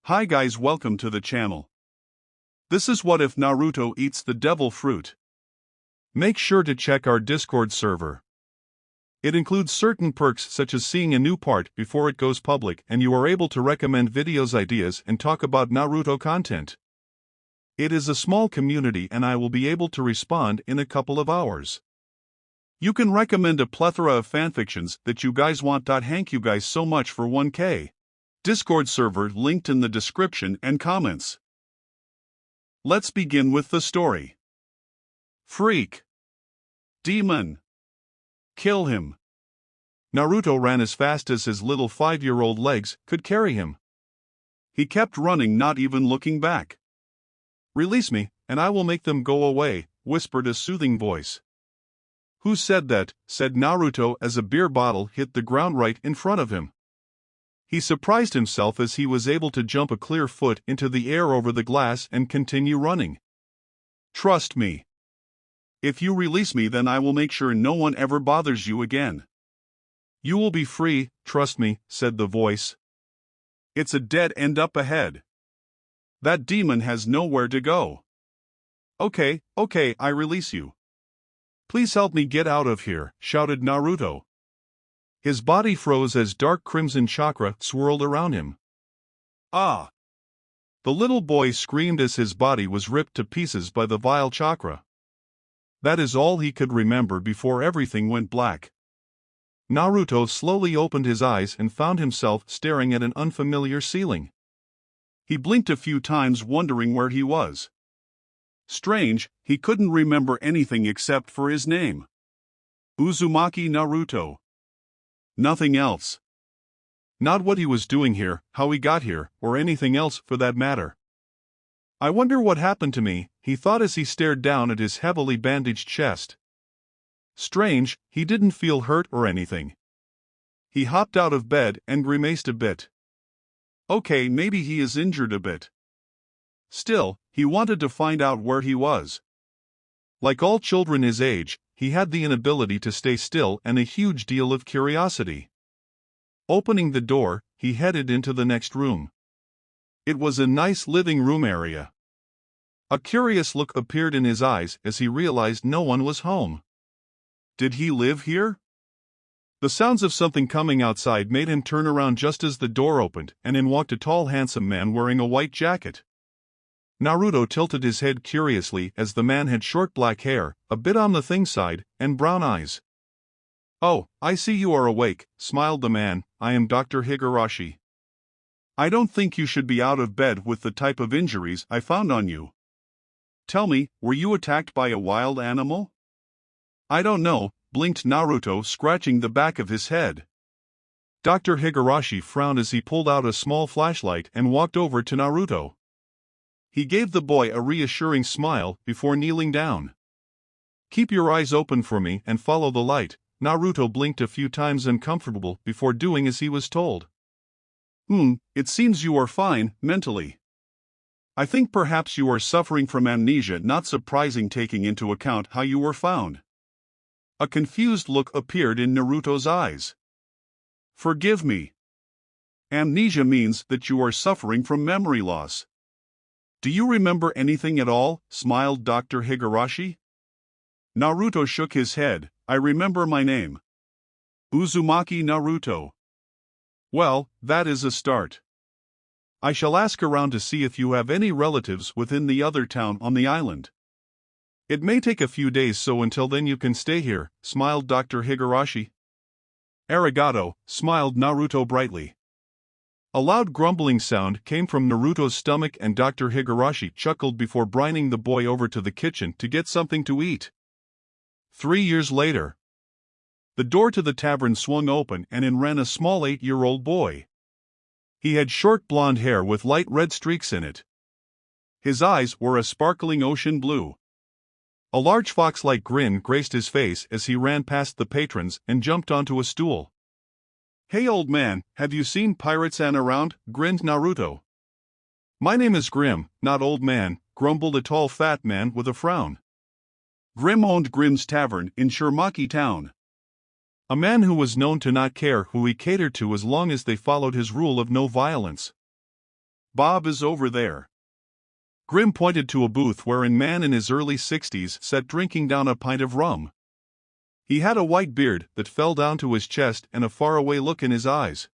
Hi guys, welcome to the channel. This is what if Naruto eats the devil fruit. Make sure to check our Discord server. It includes certain perks such as seeing a new part before it goes public, and you are able to recommend videos, ideas, and talk about Naruto content. It is a small community and I will be able to respond in a couple of hours. You can recommend a plethora of fanfictions that you guys want. Thank you guys so much for 1K. Discord server linked in the description and comments. Let's begin with the story. Freak. Demon. Kill him. Naruto ran as fast as his little 5-year-old legs could carry him. He kept running, not even looking back. Release me, and I will make them go away, whispered a soothing voice. Who said that? Said Naruto as a beer bottle hit the ground right in front of him. He surprised himself as he was able to jump a clear foot into the air over the glass and continue running. Trust me. If you release me, then I will make sure no one ever bothers you again. You will be free, trust me, said the voice. It's a dead end up ahead. That demon has nowhere to go. Okay, I release you. Please help me get out of here, shouted Naruto. His body froze as dark crimson chakra swirled around him. Ah! The little boy screamed as his body was ripped to pieces by the vile chakra. That is all he could remember before everything went black. Naruto slowly opened his eyes and found himself staring at an unfamiliar ceiling. He blinked a few times, wondering where he was. Strange, he couldn't remember anything except for his name. Uzumaki Naruto. Nothing else. Not what he was doing here, how he got here, or anything else for that matter. I wonder what happened to me, he thought as he stared down at his heavily bandaged chest. Strange, he didn't feel hurt or anything. He hopped out of bed and grimaced a bit. Okay, maybe he is injured a bit. Still, he wanted to find out where he was. Like all children his age, he had the inability to stay still and a huge deal of curiosity. Opening the door, he headed into the next room. It was a nice living room area. A curious look appeared in his eyes as he realized no one was home. Did he live here? The sounds of something coming outside made him turn around just as the door opened, and in walked a tall, handsome man wearing a white jacket. Naruto tilted his head curiously as the man had short black hair, a bit on the thin side, and brown eyes. Oh, I see you are awake, smiled the man. I am Dr. Higurashi. I don't think you should be out of bed with the type of injuries I found on you. Tell me, were you attacked by a wild animal? I don't know, blinked Naruto, scratching the back of his head. Dr. Higurashi frowned as he pulled out a small flashlight and walked over to Naruto. He gave the boy a reassuring smile before kneeling down. Keep your eyes open for me and follow the light. Naruto blinked a few times, uncomfortable, before doing as he was told. It seems you are fine, mentally. I think perhaps you are suffering from amnesia, not surprising taking into account how you were found. A confused look appeared in Naruto's eyes. Forgive me. Amnesia means that you are suffering from memory loss. Do you remember anything at all? Smiled Dr. Higurashi. Naruto shook his head. I remember my name. Uzumaki Naruto. Well, that is a start. I shall ask around to see if you have any relatives within the other town on the island. It may take a few days, so until then you can stay here, smiled Dr. Higurashi. Arigato, smiled Naruto brightly. A loud grumbling sound came from Naruto's stomach and Dr. Higurashi chuckled before brining the boy over to the kitchen to get something to eat. 3 years later. The door to the tavern swung open and in ran a small 8-year-old boy. He had short blonde hair with light red streaks in it. His eyes were a sparkling ocean blue. A large fox-like grin graced his face as he ran past the patrons and jumped onto a stool. Hey old man, have you seen Pirate-san around? Grinned Naruto. My name is Grim, not old man, grumbled a tall fat man with a frown. Grim owned Grim's Tavern in Shirmaki Town. A man who was known to not care who he catered to as long as they followed his rule of no violence. Bob is over there. Grim pointed to a booth wherein a man in his early 60s sat drinking down a pint of rum. He had a white beard that fell down to his chest and a faraway look in his eyes.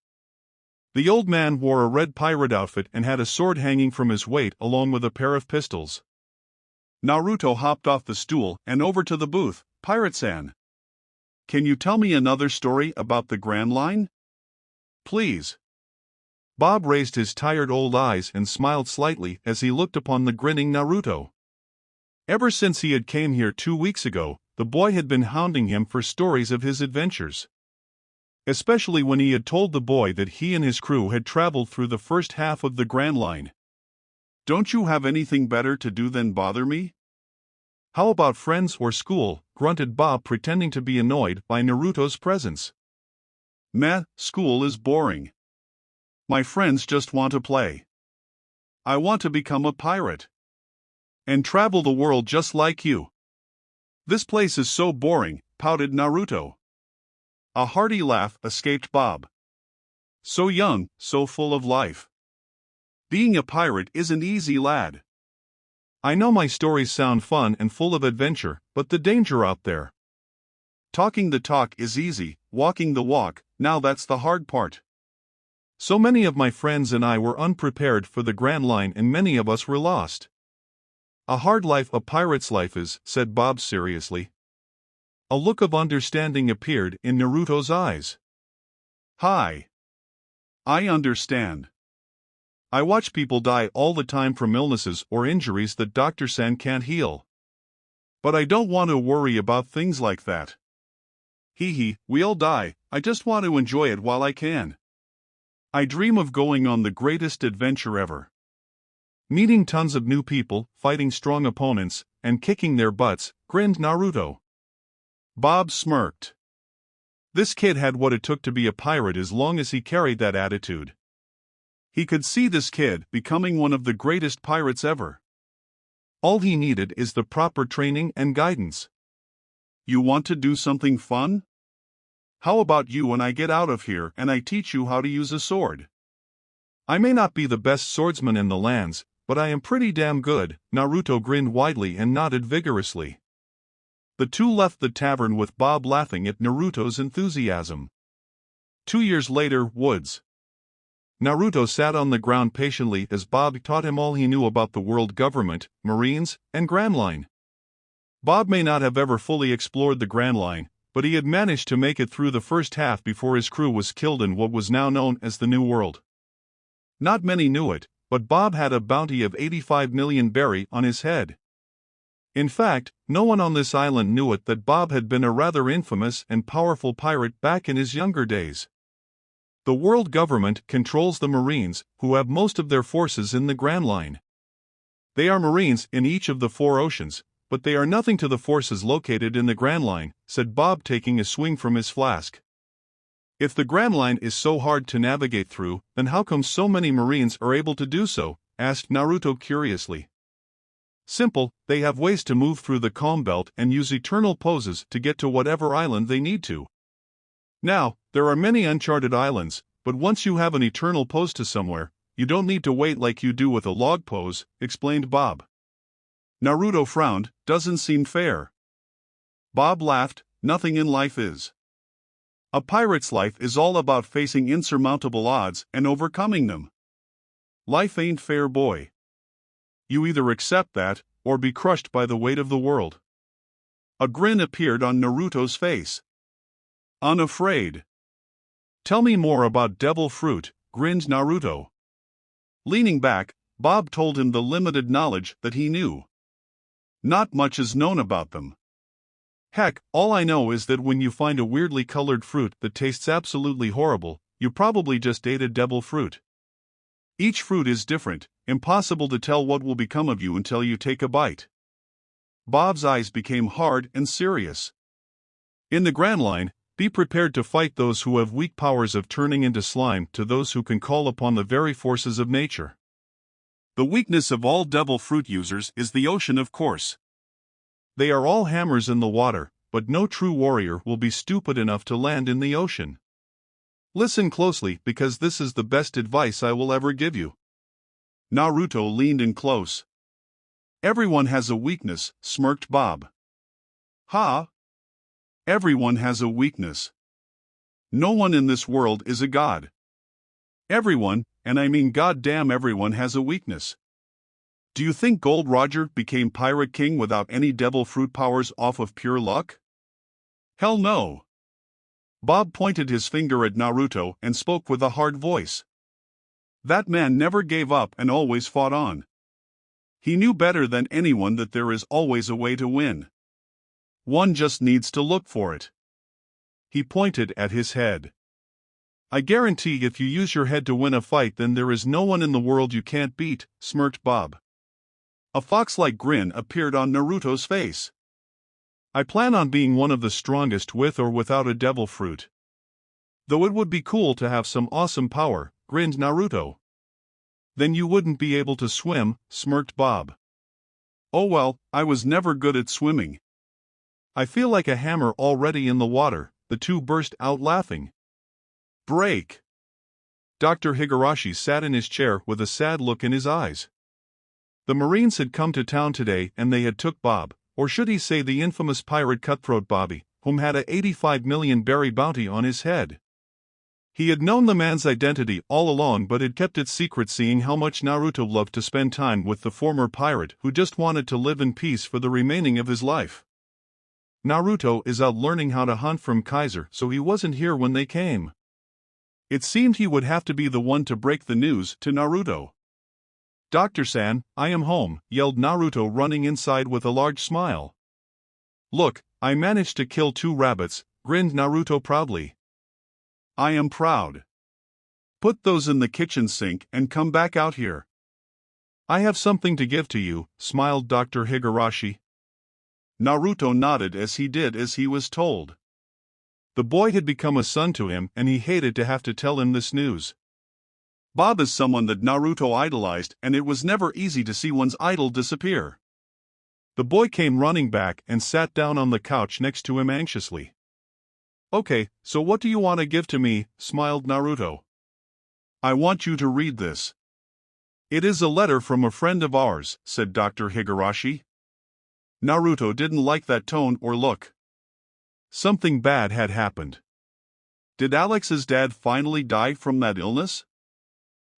The old man wore a red pirate outfit and had a sword hanging from his waist along with a pair of pistols. Naruto hopped off the stool and over to the booth. "Pirate-san, can you tell me another story about the Grand Line? Please." Bob raised his tired old eyes and smiled slightly as he looked upon the grinning Naruto. Ever since he had came here 2 weeks ago, the boy had been hounding him for stories of his adventures. Especially when he had told the boy that he and his crew had traveled through the first half of the Grand Line. "Don't you have anything better to do than bother me?" "How about friends or school?" grunted Bob, pretending to be annoyed by Naruto's presence. "Meh, school is boring. My friends just want to play. I want to become a pirate. And travel the world just like you." "This place is so boring," pouted Naruto. A hearty laugh escaped Bob. "So young, so full of life. Being a pirate isn't easy, lad. I know my stories sound fun and full of adventure, but the danger out there. Talking the talk is easy, walking the walk, now that's the hard part. So many of my friends and I were unprepared for the Grand Line and many of us were lost." "A hard life a pirate's life is," said Bob seriously. A look of understanding appeared in Naruto's eyes. "Hi. I understand. I watch people die all the time from illnesses or injuries that Dr. San can't heal. But I don't want to worry about things like that. Hee, we all die, I just want to enjoy it while I can. I dream of going on the greatest adventure ever. Meeting tons of new people, fighting strong opponents, and kicking their butts," grinned Naruto. Bob smirked. This kid had what it took to be a pirate as long as he carried that attitude. He could see this kid becoming one of the greatest pirates ever. All he needed is the proper training and guidance. "You want to do something fun? How about you and I get out of here and I teach you how to use a sword? I may not be the best swordsman in the lands, but I am pretty damn good." Naruto grinned widely and nodded vigorously. The two left the tavern with Bob laughing at Naruto's enthusiasm. 2 years later, woods. Naruto sat on the ground patiently as Bob taught him all he knew about the world government, Marines, and Grand Line. Bob may not have ever fully explored the Grand Line, but he had managed to make it through the first half before his crew was killed in what was now known as the New World. Not many knew it, but Bob had a bounty of 85 million berry on his head. In fact, no one on this island knew it that Bob had been a rather infamous and powerful pirate back in his younger days. The world government controls the Marines, who have most of their forces in the Grand Line. They are Marines in each of the 4 oceans, but they are nothing to the forces located in the Grand Line, said Bob, taking a swing from his flask. "If the Grand Line is so hard to navigate through, then how come so many Marines are able to do so?" asked Naruto curiously. "Simple, they have ways to move through the calm belt and use eternal poses to get to whatever island they need to. Now, there are many uncharted islands, but once you have an eternal pose to somewhere, you don't need to wait like you do with a log pose," explained Bob. Naruto frowned. "Doesn't seem fair." Bob laughed. "Nothing in life is. A pirate's life is all about facing insurmountable odds and overcoming them. Life ain't fair, boy. You either accept that, or be crushed by the weight of the world." A grin appeared on Naruto's face. "Unafraid. Tell me more about devil fruit," grinned Naruto. Leaning back, Bob told him the limited knowledge that he knew. Not much is known about them. Heck, all I know is that when you find a weirdly colored fruit that tastes absolutely horrible, you probably just ate a devil fruit. Each fruit is different, impossible to tell what will become of you until you take a bite." Bob's eyes became hard and serious. "In the Grand Line, be prepared to fight those who have weak powers of turning into slime to those who can call upon the very forces of nature. The weakness of all devil fruit users is the ocean, of course. They are all hammers in the water, but no true warrior will be stupid enough to land in the ocean. Listen closely, because this is the best advice I will ever give you. Naruto leaned in close. Everyone has a weakness, smirked Bob. Ha! Everyone has a weakness. No one in this world is a god. Everyone, and I mean goddamn everyone, has a weakness. Do you think Gold Roger became Pirate King without any devil fruit powers off of pure luck? Hell no. Bob pointed his finger at Naruto and spoke with a hard voice. That man never gave up and always fought on. He knew better than anyone that there is always a way to win. One just needs to look for it. He pointed at his head. I guarantee if you use your head to win a fight, then there is no one in the world you can't beat, smirked Bob. A fox-like grin appeared on Naruto's face. I plan on being one of the strongest with or without a devil fruit. Though it would be cool to have some awesome power, grinned Naruto. Then you wouldn't be able to swim, smirked Bob. Oh well, I was never good at swimming. I feel like a hammer already in the water, the two burst out laughing. Break! Dr. Higurashi sat in his chair with a sad look in his eyes. The Marines had come to town today and they had took Bob, or should he say the infamous pirate cutthroat Bobby, whom had a 85 million berry bounty on his head. He had known the man's identity all along but had kept it secret, seeing how much Naruto loved to spend time with the former pirate who just wanted to live in peace for the remaining of his life. Naruto is out learning how to hunt from Kaiser, so he wasn't here when they came. It seemed he would have to be the one to break the news to Naruto. Dr. I am home, yelled Naruto, running inside with a large smile. Look, I managed to kill 2 rabbits, grinned Naruto proudly. I am proud. Put those in the kitchen sink and come back out here. I have something to give to you, smiled Dr. Higurashi. Naruto nodded as he did as he was told. The boy had become a son to him and he hated to have to tell him this news. Bob is someone that Naruto idolized, and it was never easy to see one's idol disappear. The boy came running back and sat down on the couch next to him anxiously. Okay, so what do you want to give to me? Smiled Naruto. I want you to read this. It is a letter from a friend of ours, said Dr. Higurashi. Naruto didn't like that tone or look. Something bad had happened. Did Alex's dad finally die from that illness?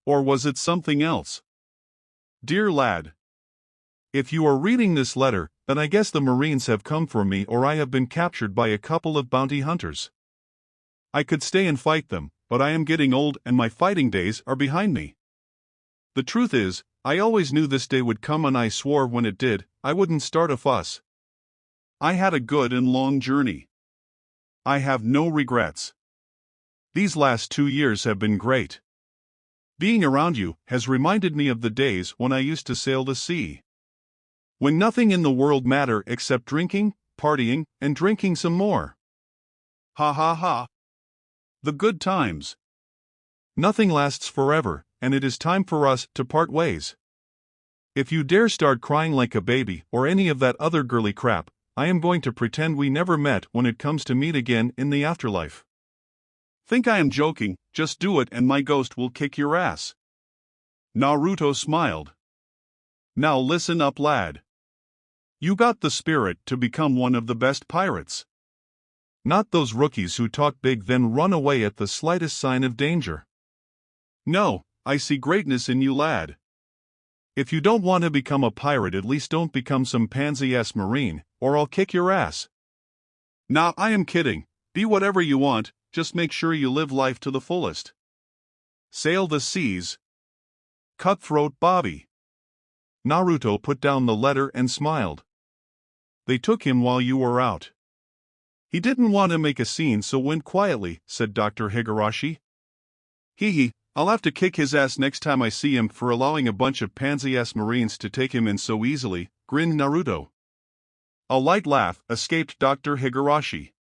Or was it something else? Dear lad, if you are reading this letter, then I guess the Marines have come for me, or I have been captured by a couple of bounty hunters. I could stay and fight them, but I am getting old and my fighting days are behind me. The truth is, I always knew this day would come and I swore when it did, I wouldn't start a fuss. I had a good and long journey. I have no regrets. These last 2 years have been great. Being around you has reminded me of the days when I used to sail the sea. When nothing in the world mattered except drinking, partying, and drinking some more. Ha ha ha. The good times. Nothing lasts forever, and it is time for us to part ways. If you dare start crying like a baby or any of that other girly crap, I am going to pretend we never met when it comes to meet again in the afterlife. Think I am joking, just do it and my ghost will kick your ass. Naruto smiled. Now listen up, lad. You got the spirit to become one of the best pirates. Not those rookies who talk big then run away at the slightest sign of danger. No, I see greatness in you, lad. If you don't want to become a pirate, at least don't become some pansy-ass marine, or I'll kick your ass. Nah, I am kidding. Be whatever you want, just make sure you live life to the fullest. Sail the seas. Cutthroat Bobby. Naruto put down the letter and smiled. They took him while you were out. He didn't want to make a scene, so went quietly, said Dr. Higurashi. Hee, I'll have to kick his ass next time I see him for allowing a bunch of pansy-ass Marines to take him in so easily, grinned Naruto. A light laugh escaped Dr. Higurashi.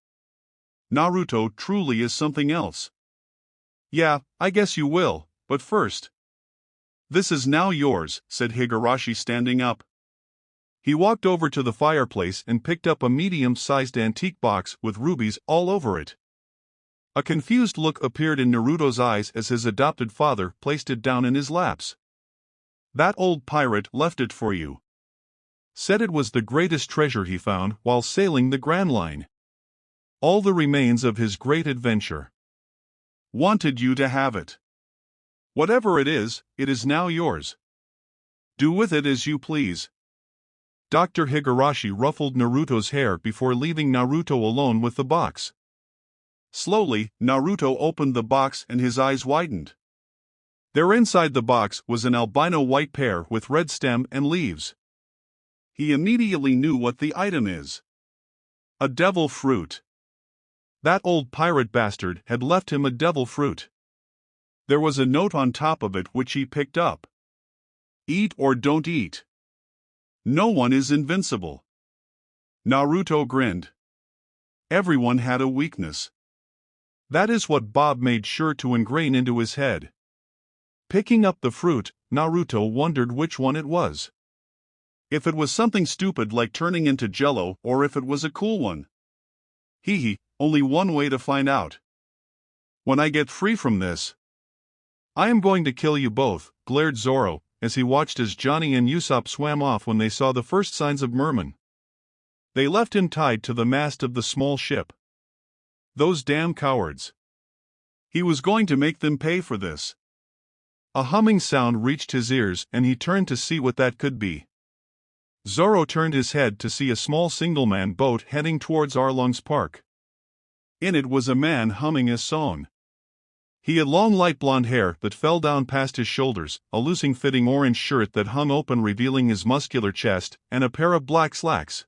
Naruto truly is something else. Yeah, I guess you will, but first. This is now yours, said Higurashi, standing up. He walked over to the fireplace and picked up a medium-sized antique box with rubies all over it. A confused look appeared in Naruto's eyes as his adopted father placed it down in his laps. That old pirate left it for you. Said it was the greatest treasure he found while sailing the Grand Line. All the remains of his great adventure. Wanted you to have it. Whatever it is now yours. Do with it as you please. Dr. Higurashi ruffled Naruto's hair before leaving Naruto alone with the box. Slowly, Naruto opened the box and his eyes widened. There inside the box was an albino white pear with red stem and leaves. He immediately knew what the item is. A devil fruit. That old pirate bastard had left him a devil fruit. There was a note on top of it which he picked up. Eat or don't eat. No one is invincible. Naruto grinned. Everyone had a weakness. That is what Bob made sure to ingrain into his head. Picking up the fruit, Naruto wondered which one it was. If it was something stupid like turning into jello or if it was a cool one. Only one way to find out. When I get free from this, I am going to kill you both, glared Zoro, as he watched as Johnny and Usopp swam off when they saw the first signs of mermen. They left him tied to the mast of the small ship. Those damn cowards. He was going to make them pay for this. A humming sound reached his ears and he turned to see what that could be. Zoro turned his head to see a small single-man boat heading towards Arlong's park. In it was a man humming a song. He had long light blonde hair that fell down past his shoulders, a loosely-fitting orange shirt that hung open revealing his muscular chest, and a pair of black slacks.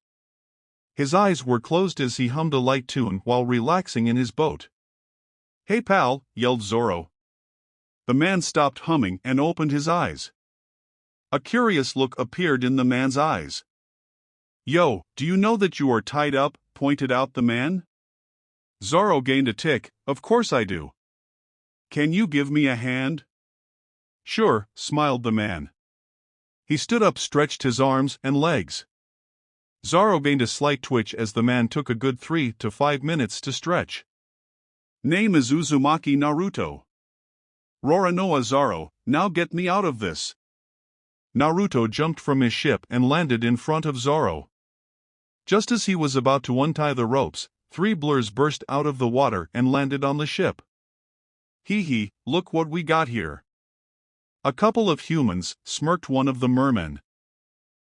His eyes were closed as he hummed a light tune while relaxing in his boat. "Hey pal," yelled Zoro. The man stopped humming and opened his eyes. A curious look appeared in the man's eyes. "Yo, do you know that you are tied up?" pointed out the man. Zoro gained a tick. "Of course I do. Can you give me a hand?" "Sure," smiled the man. He stood up, stretched his arms and legs. Zoro gained a slight twitch as the man took a good 3 to 5 minutes to stretch. "Name is Uzumaki Naruto. Roranoa Zoro, now get me out of this." Naruto jumped from his ship and landed in front of Zoro. Just as he was about to untie the ropes, 3 blurs burst out of the water and landed on the ship. Look what we got here." "A couple of humans," smirked one of the mermen.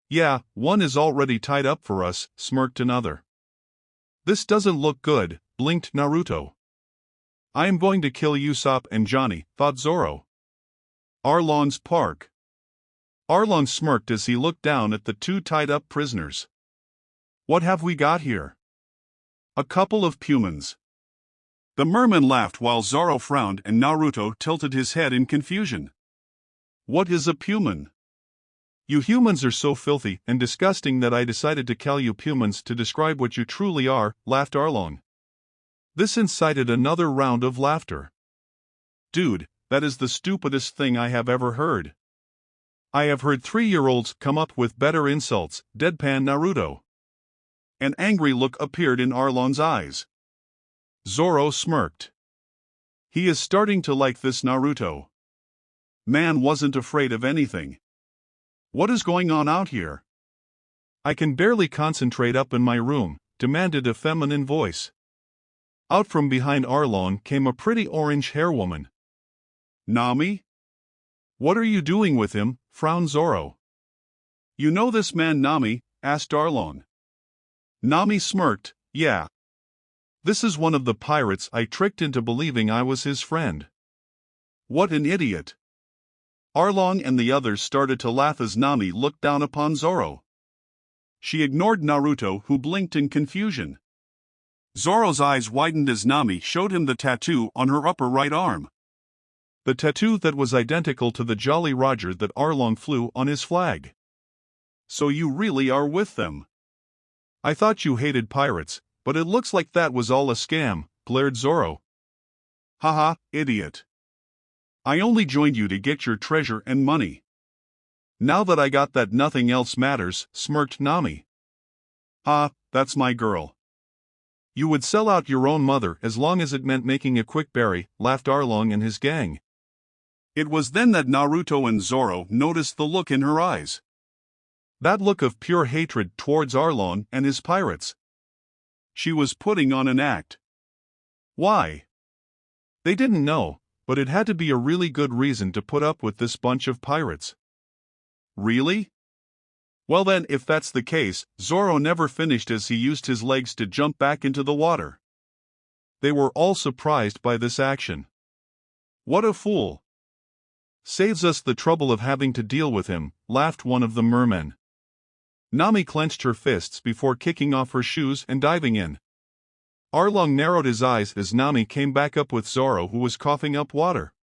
"Yeah, one is already tied up for us," smirked another. "This doesn't look good," blinked Naruto. "I am going to kill Usopp and Johnny," thought Zoro. Arlong's park. Arlong smirked as he looked down at the 2 tied-up prisoners. "What have we got here?" "A couple of humans." The merman laughed while Zoro frowned and Naruto tilted his head in confusion. "What is a human?" "You humans are so filthy and disgusting that I decided to call you humans to describe what you truly are," laughed Arlong. This incited another round of laughter. "Dude, that is the stupidest thing I have ever heard. I have heard 3-year-olds come up with better insults," deadpan Naruto. An angry look appeared in Arlong's eyes. Zoro smirked. He is starting to like this Naruto. Man wasn't afraid of anything. What is going on out here? "I can barely concentrate up in my room," demanded a feminine voice. Out from behind Arlong came a pretty orange-haired woman. "Nami? What are you doing with him?" frowned Zoro. "You know this man Nami?" asked Arlong. Nami smirked. "Yeah. This is one of the pirates I tricked into believing I was his friend." "What an idiot." Arlong and the others started to laugh as Nami looked down upon Zoro. She ignored Naruto, who blinked in confusion. Zoro's eyes widened as Nami showed him the tattoo on her upper right arm. The tattoo that was identical to the Jolly Roger that Arlong flew on his flag. "So you really are with them? I thought you hated pirates, but it looks like that was all a scam," glared Zoro. "Haha, idiot. I only joined you to get your treasure and money. Now that I got that, nothing else matters," smirked Nami. "Ha, that's my girl. You would sell out your own mother as long as it meant making a quick berry," laughed Arlong and his gang. It was then that Naruto and Zoro noticed the look in her eyes. That look of pure hatred towards Arlong and his pirates. She was putting on an act. Why? They didn't know, but it had to be a really good reason to put up with this bunch of pirates. Really? Well then, if that's the case, Zoro never finished as he used his legs to jump back into the water. They were all surprised by this action. What a fool! Saves us the trouble of having to deal with him, laughed one of the mermen. Nami clenched her fists before kicking off her shoes and diving in. Arlong narrowed his eyes as Nami came back up with Zoro, who was coughing up water.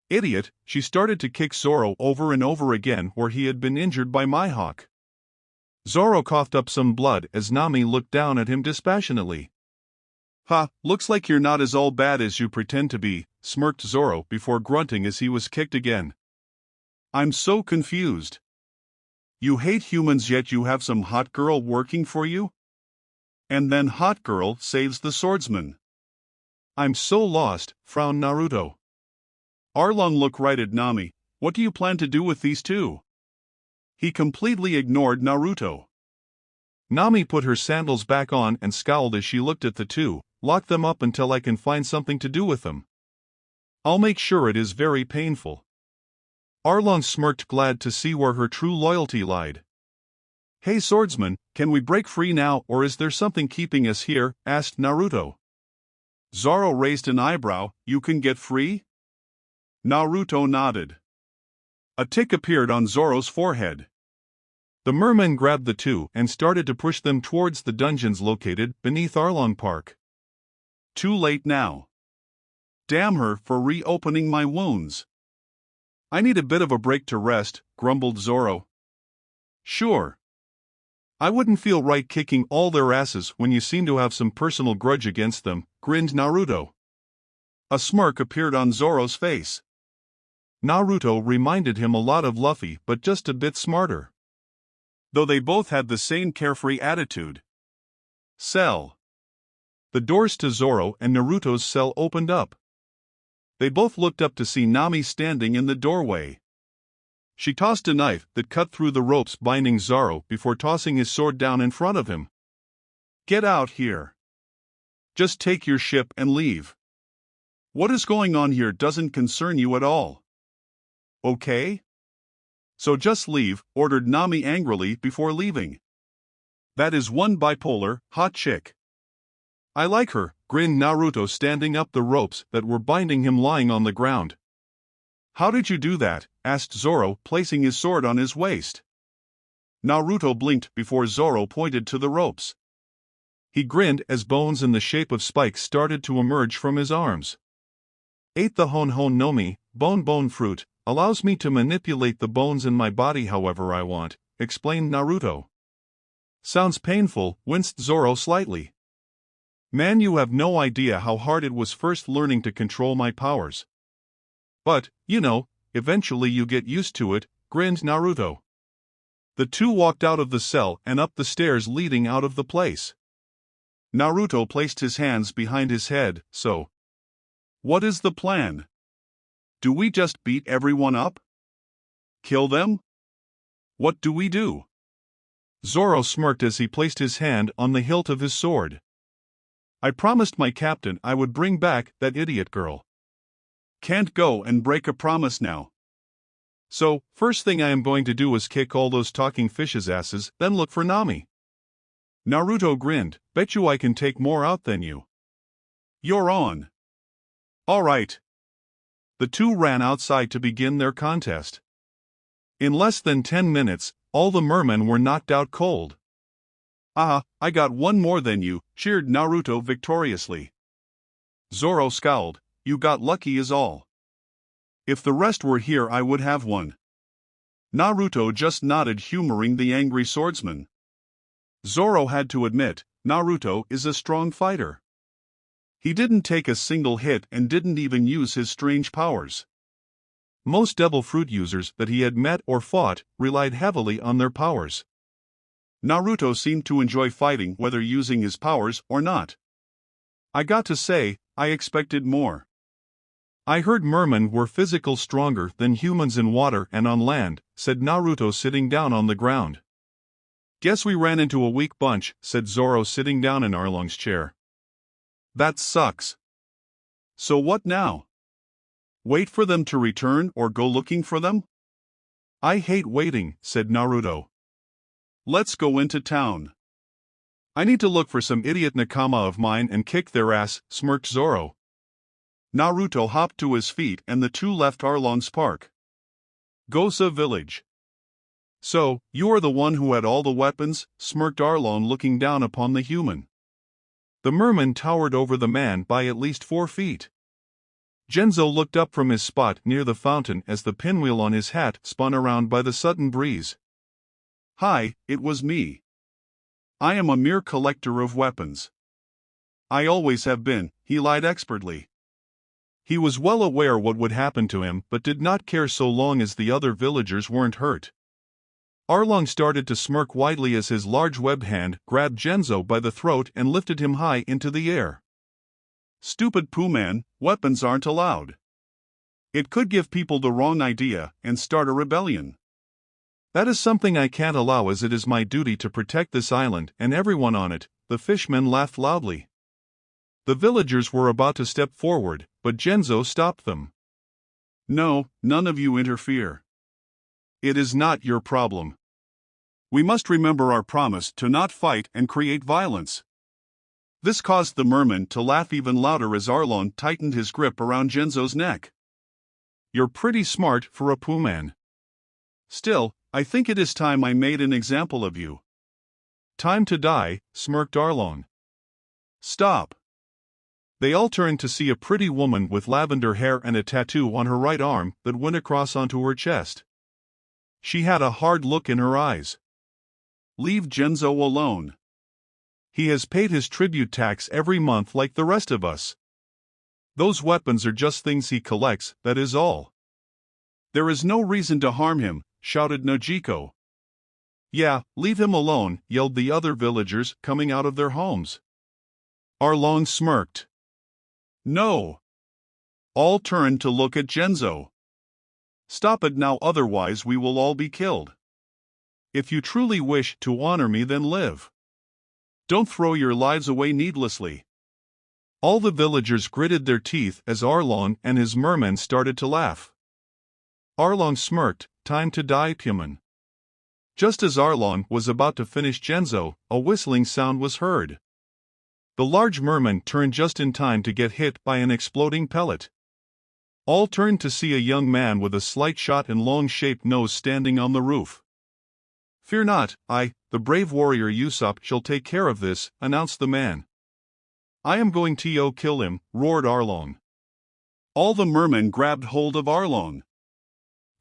Idiot, she started to kick Zoro over and over again where he had been injured by Mihawk. Zoro coughed up some blood as Nami looked down at him dispassionately. Ha, looks like you're not as all bad as you pretend to be, smirked Zoro before grunting as he was kicked again. I'm so confused. You hate humans yet you have some hot girl working for you? And then hot girl saves the swordsman. I'm so lost, frowned Naruto. Arlong looked right at Nami. What do you plan to do with these two? He completely ignored Naruto. Nami put her sandals back on and scowled as she looked at the two. Lock them up until I can find something to do with them. I'll make sure it is very painful. Arlong smirked, glad to see where her true loyalty lied. Hey swordsman, can we break free now or is there something keeping us here? Asked Naruto. Zoro raised an eyebrow. You can get free? Naruto nodded. A tick appeared on Zoro's forehead. The mermen grabbed the two and started to push them towards the dungeons located beneath Arlong Park. Too late now. Damn her for reopening my wounds. I need a bit of a break to rest, grumbled Zoro. Sure. I wouldn't feel right kicking all their asses when you seem to have some personal grudge against them, grinned Naruto. A smirk appeared on Zoro's face. Naruto reminded him a lot of Luffy, but just a bit smarter. Though they both had the same carefree attitude. Cell. The doors to Zoro and Naruto's cell opened up. They both looked up to see Nami standing in the doorway. She tossed a knife that cut through the ropes binding Zoro before tossing his sword down in front of him. Get out here. Just take your ship and leave. What is going on here doesn't concern you at all. Okay? So just leave, ordered Nami angrily before leaving. That is one bipolar, hot chick. I like her, grinned Naruto, standing up the ropes that were binding him lying on the ground. How did you do that? Asked Zoro, placing his sword on his waist. Naruto blinked before Zoro pointed to the ropes. He grinned as bones in the shape of spikes started to emerge from his arms. Ate the Hon Hon no Mi, bone fruit, allows me to manipulate the bones in my body however I want, explained Naruto. Sounds painful, winced Zoro slightly. Man, you have no idea how hard it was first learning to control my powers. But, you know, eventually you get used to it, grinned Naruto. The two walked out of the cell and up the stairs leading out of the place. Naruto placed his hands behind his head. So, what is the plan? Do we just beat everyone up? Kill them? What do we do? Zoro smirked as he placed his hand on the hilt of his sword. I promised my captain I would bring back that idiot girl. Can't go and break a promise now. So, first thing I am going to do is kick all those talking fishes' asses, then look for Nami. Naruto grinned. Bet you I can take more out than you. You're on. All right. The two ran outside to begin their contest. In less than 10 minutes, all the mermen were knocked out cold. Ah, I got one more than you, cheered Naruto victoriously. Zoro scowled. You got lucky is all. If the rest were here I would have one. Naruto just nodded, humoring the angry swordsman. Zoro had to admit, Naruto is a strong fighter. He didn't take a single hit and didn't even use his strange powers. Most devil fruit users that he had met or fought relied heavily on their powers. Naruto seemed to enjoy fighting whether using his powers or not. I got to say, I expected more. I heard mermen were physical stronger than humans in water and on land, said Naruto sitting down on the ground. Guess we ran into a weak bunch, said Zoro sitting down in Arlong's chair. That sucks. So what now? Wait for them to return or go looking for them? I hate waiting, said Naruto. Let's go into town. I need to look for some idiot nakama of mine and kick their ass, smirked Zoro. Naruto hopped to his feet and the two left Arlong's park. Gosa village. So, you are the one who had all the weapons, smirked Arlong looking down upon the human. The merman towered over the man by at least 4 feet. Genzo looked up from his spot near the fountain as the pinwheel on his hat spun around by the sudden breeze. Hi, it was me. I am a mere collector of weapons. I always have been, he lied expertly. He was well aware what would happen to him but did not care so long as the other villagers weren't hurt. Arlong started to smirk widely as his large web hand grabbed Genzo by the throat and lifted him high into the air. Stupid Pooh Man, weapons aren't allowed. It could give people the wrong idea and start a rebellion. That is something I can't allow as it is my duty to protect this island and everyone on it, the fishmen laughed loudly. The villagers were about to step forward, but Genzo stopped them. No, none of you interfere. It is not your problem. We must remember our promise to not fight and create violence. This caused the merman to laugh even louder as Arlong tightened his grip around Genzo's neck. You're pretty smart for a Pooh Man. Still, I think it is time I made an example of you. Time to die, smirked Arlong. Stop. They all turned to see a pretty woman with lavender hair and a tattoo on her right arm that went across onto her chest. She had a hard look in her eyes. Leave Genzo alone. He has paid his tribute tax every month like the rest of us. Those weapons are just things he collects, that is all. There is no reason to harm him, shouted Nojiko. Yeah, leave him alone, yelled the other villagers coming out of their homes. Arlong smirked. No. All turned to look at Genzo. Stop it now, otherwise we will all be killed. If you truly wish to honor me, then live. Don't throw your lives away needlessly. All the villagers gritted their teeth as Arlong and his mermen started to laugh. Arlong smirked, time to die, human. Just as Arlong was about to finish Genzo, a whistling sound was heard. The large merman turned just in time to get hit by an exploding pellet. All turned to see a young man with a slight shot and long-shaped nose standing on the roof. Fear not, the brave warrior Usopp shall take care of this, announced the man. I am going to kill him, roared Arlong. All the mermen grabbed hold of Arlong.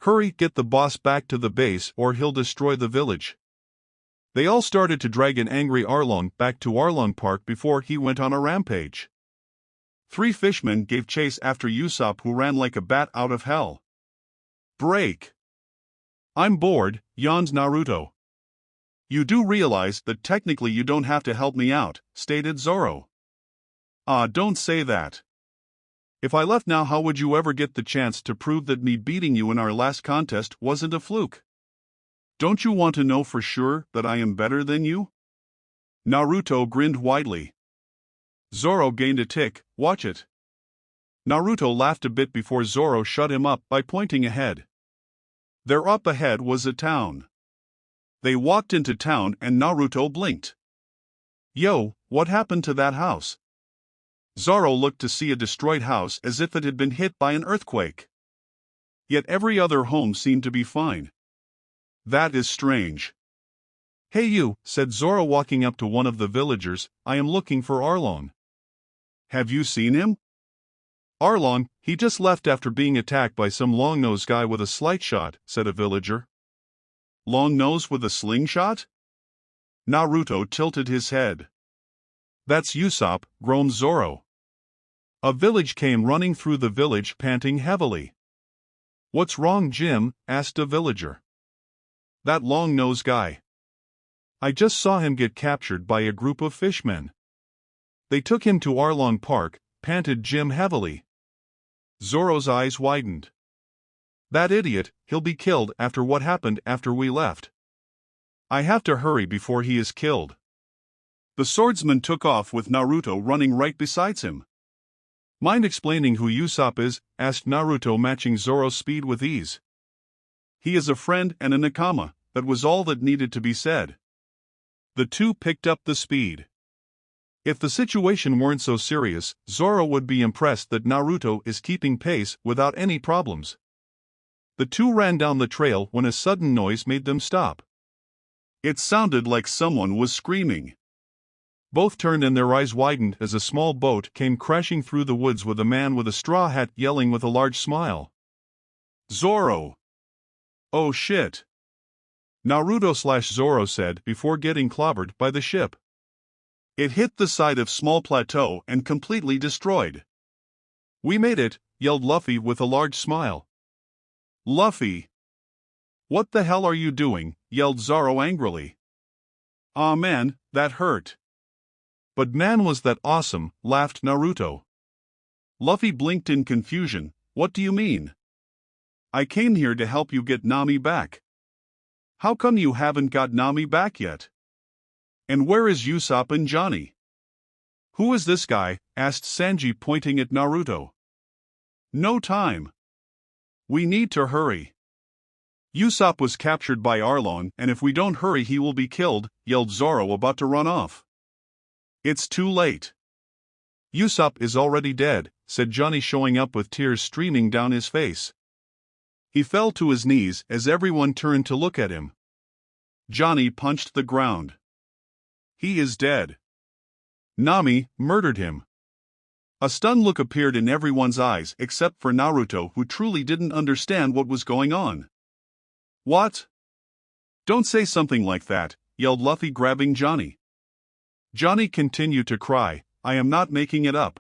Hurry, get the boss back to the base or he'll destroy the village. They all started to drag an angry Arlong back to Arlong Park before he went on a rampage. 3 fishmen gave chase after Usopp, who ran like a bat out of hell. Break. I'm bored, yawned Naruto. You do realize that technically you don't have to help me out, stated Zoro. Don't say that. If I left now, how would you ever get the chance to prove that me beating you in our last contest wasn't a fluke? Don't you want to know for sure that I am better than you? Naruto grinned widely. Zoro gained a tick, watch it. Naruto laughed a bit before Zoro shut him up by pointing ahead. There up ahead was a town. They walked into town and Naruto blinked. Yo, what happened to that house? Zoro looked to see a destroyed house as if it had been hit by an earthquake. Yet every other home seemed to be fine. That is strange. Hey you, said Zoro walking up to one of the villagers, I am looking for Arlong. Have you seen him? Arlong, he just left after being attacked by some long-nosed guy with a slight shot, said a villager. Long-nosed with a slingshot? Naruto tilted his head. That's Usopp, groaned Zoro. A village came running through the village panting heavily. What's wrong, Jim? Asked a villager. That long-nosed guy. I just saw him get captured by a group of fishmen. They took him to Arlong Park, panted Jim heavily. Zoro's eyes widened. That idiot, he'll be killed after what happened after we left. I have to hurry before he is killed. The swordsman took off with Naruto running right beside him. Mind explaining who Usopp is? Asked Naruto, matching Zoro's speed with ease. He is a friend and a nakama, that was all that needed to be said. The two picked up the speed. If the situation weren't so serious, Zoro would be impressed that Naruto is keeping pace without any problems. The two ran down the trail when a sudden noise made them stop. It sounded like someone was screaming. Both turned and their eyes widened as a small boat came crashing through the woods with a man with a straw hat yelling with a large smile. Zoro! Oh shit! Naruto/Zoro said before getting clobbered by the ship. It hit the side of small plateau and completely destroyed. We made it, yelled Luffy with a large smile. Luffy! What the hell are you doing? Yelled Zoro angrily. Aw man, that hurt. But man was that awesome, laughed Naruto. Luffy blinked in confusion. What do you mean? I came here to help you get Nami back. How come you haven't got Nami back yet? And where is Usopp and Johnny? Who is this guy? Asked Sanji, pointing at Naruto. No time. We need to hurry. Usopp was captured by Arlong, and if we don't hurry he will be killed, yelled Zoro, about to run off. It's too late. Usopp is already dead, said Johnny, showing up with tears streaming down his face. He fell to his knees as everyone turned to look at him. Johnny punched the ground. He is dead. Nami murdered him. A stunned look appeared in everyone's eyes except for Naruto, who truly didn't understand what was going on. What? Don't say something like that, yelled Luffy, grabbing Johnny. Johnny continued to cry. I am not making it up.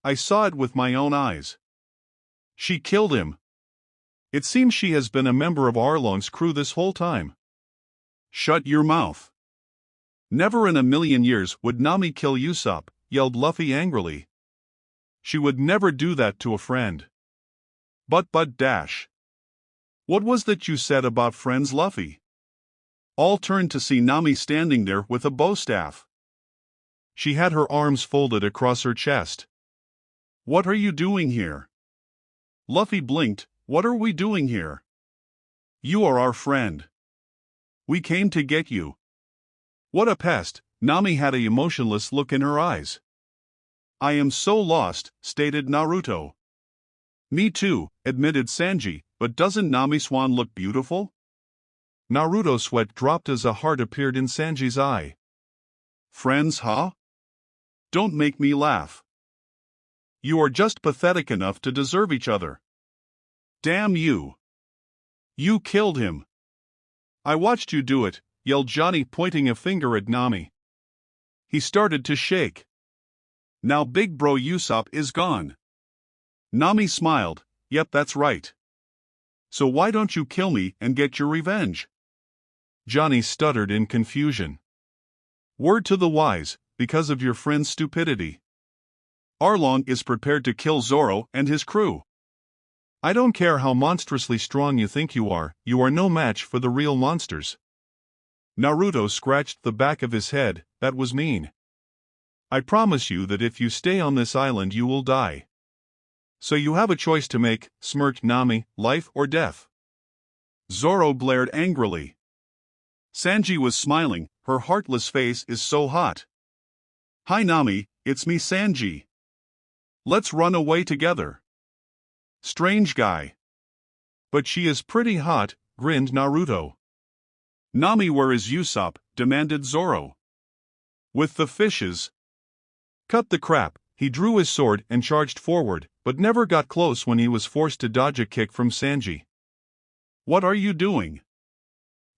I saw it with my own eyes. She killed him. It seems she has been a member of Arlong's crew this whole time. Shut your mouth. Never in a million years would Nami kill Usopp, yelled Luffy angrily. She would never do that to a friend. But dash. What was that you said about friends, Luffy? All turned to see Nami standing there with a bow staff. She had her arms folded across her chest. What are you doing here? Luffy blinked. What are we doing here? You are our friend. We came to get you. What a pest. Nami had a emotionless look in her eyes. I am so lost, stated Naruto. Me too, admitted Sanji, but doesn't Nami Swan look beautiful? Naruto's sweat dropped as a heart appeared in Sanji's eye. Friends, huh? Don't make me laugh. You are just pathetic enough to deserve each other. Damn you. You killed him. I watched you do it, yelled Johnny, pointing a finger at Nami. He started to shake. Now big bro Usopp is gone. Nami smiled. Yep, that's right. So why don't you kill me and get your revenge? Johnny stuttered in confusion. Word to the wise, because of your friend's stupidity. Arlong is prepared to kill Zoro and his crew. I don't care how monstrously strong you think you are no match for the real monsters. Naruto scratched the back of his head. That was mean. I promise you that if you stay on this island you will die. So you have a choice to make, smirked Nami, life or death. Zoro glared angrily. Sanji was smiling. Her heartless face is so hot. Hi Nami, it's me Sanji. Let's run away together. Strange guy. But she is pretty hot, grinned Naruto. Nami, where is Usopp? Demanded Zoro. With the fishes. Cut the crap. He drew his sword and charged forward, but never got close when he was forced to dodge a kick from Sanji. What are you doing?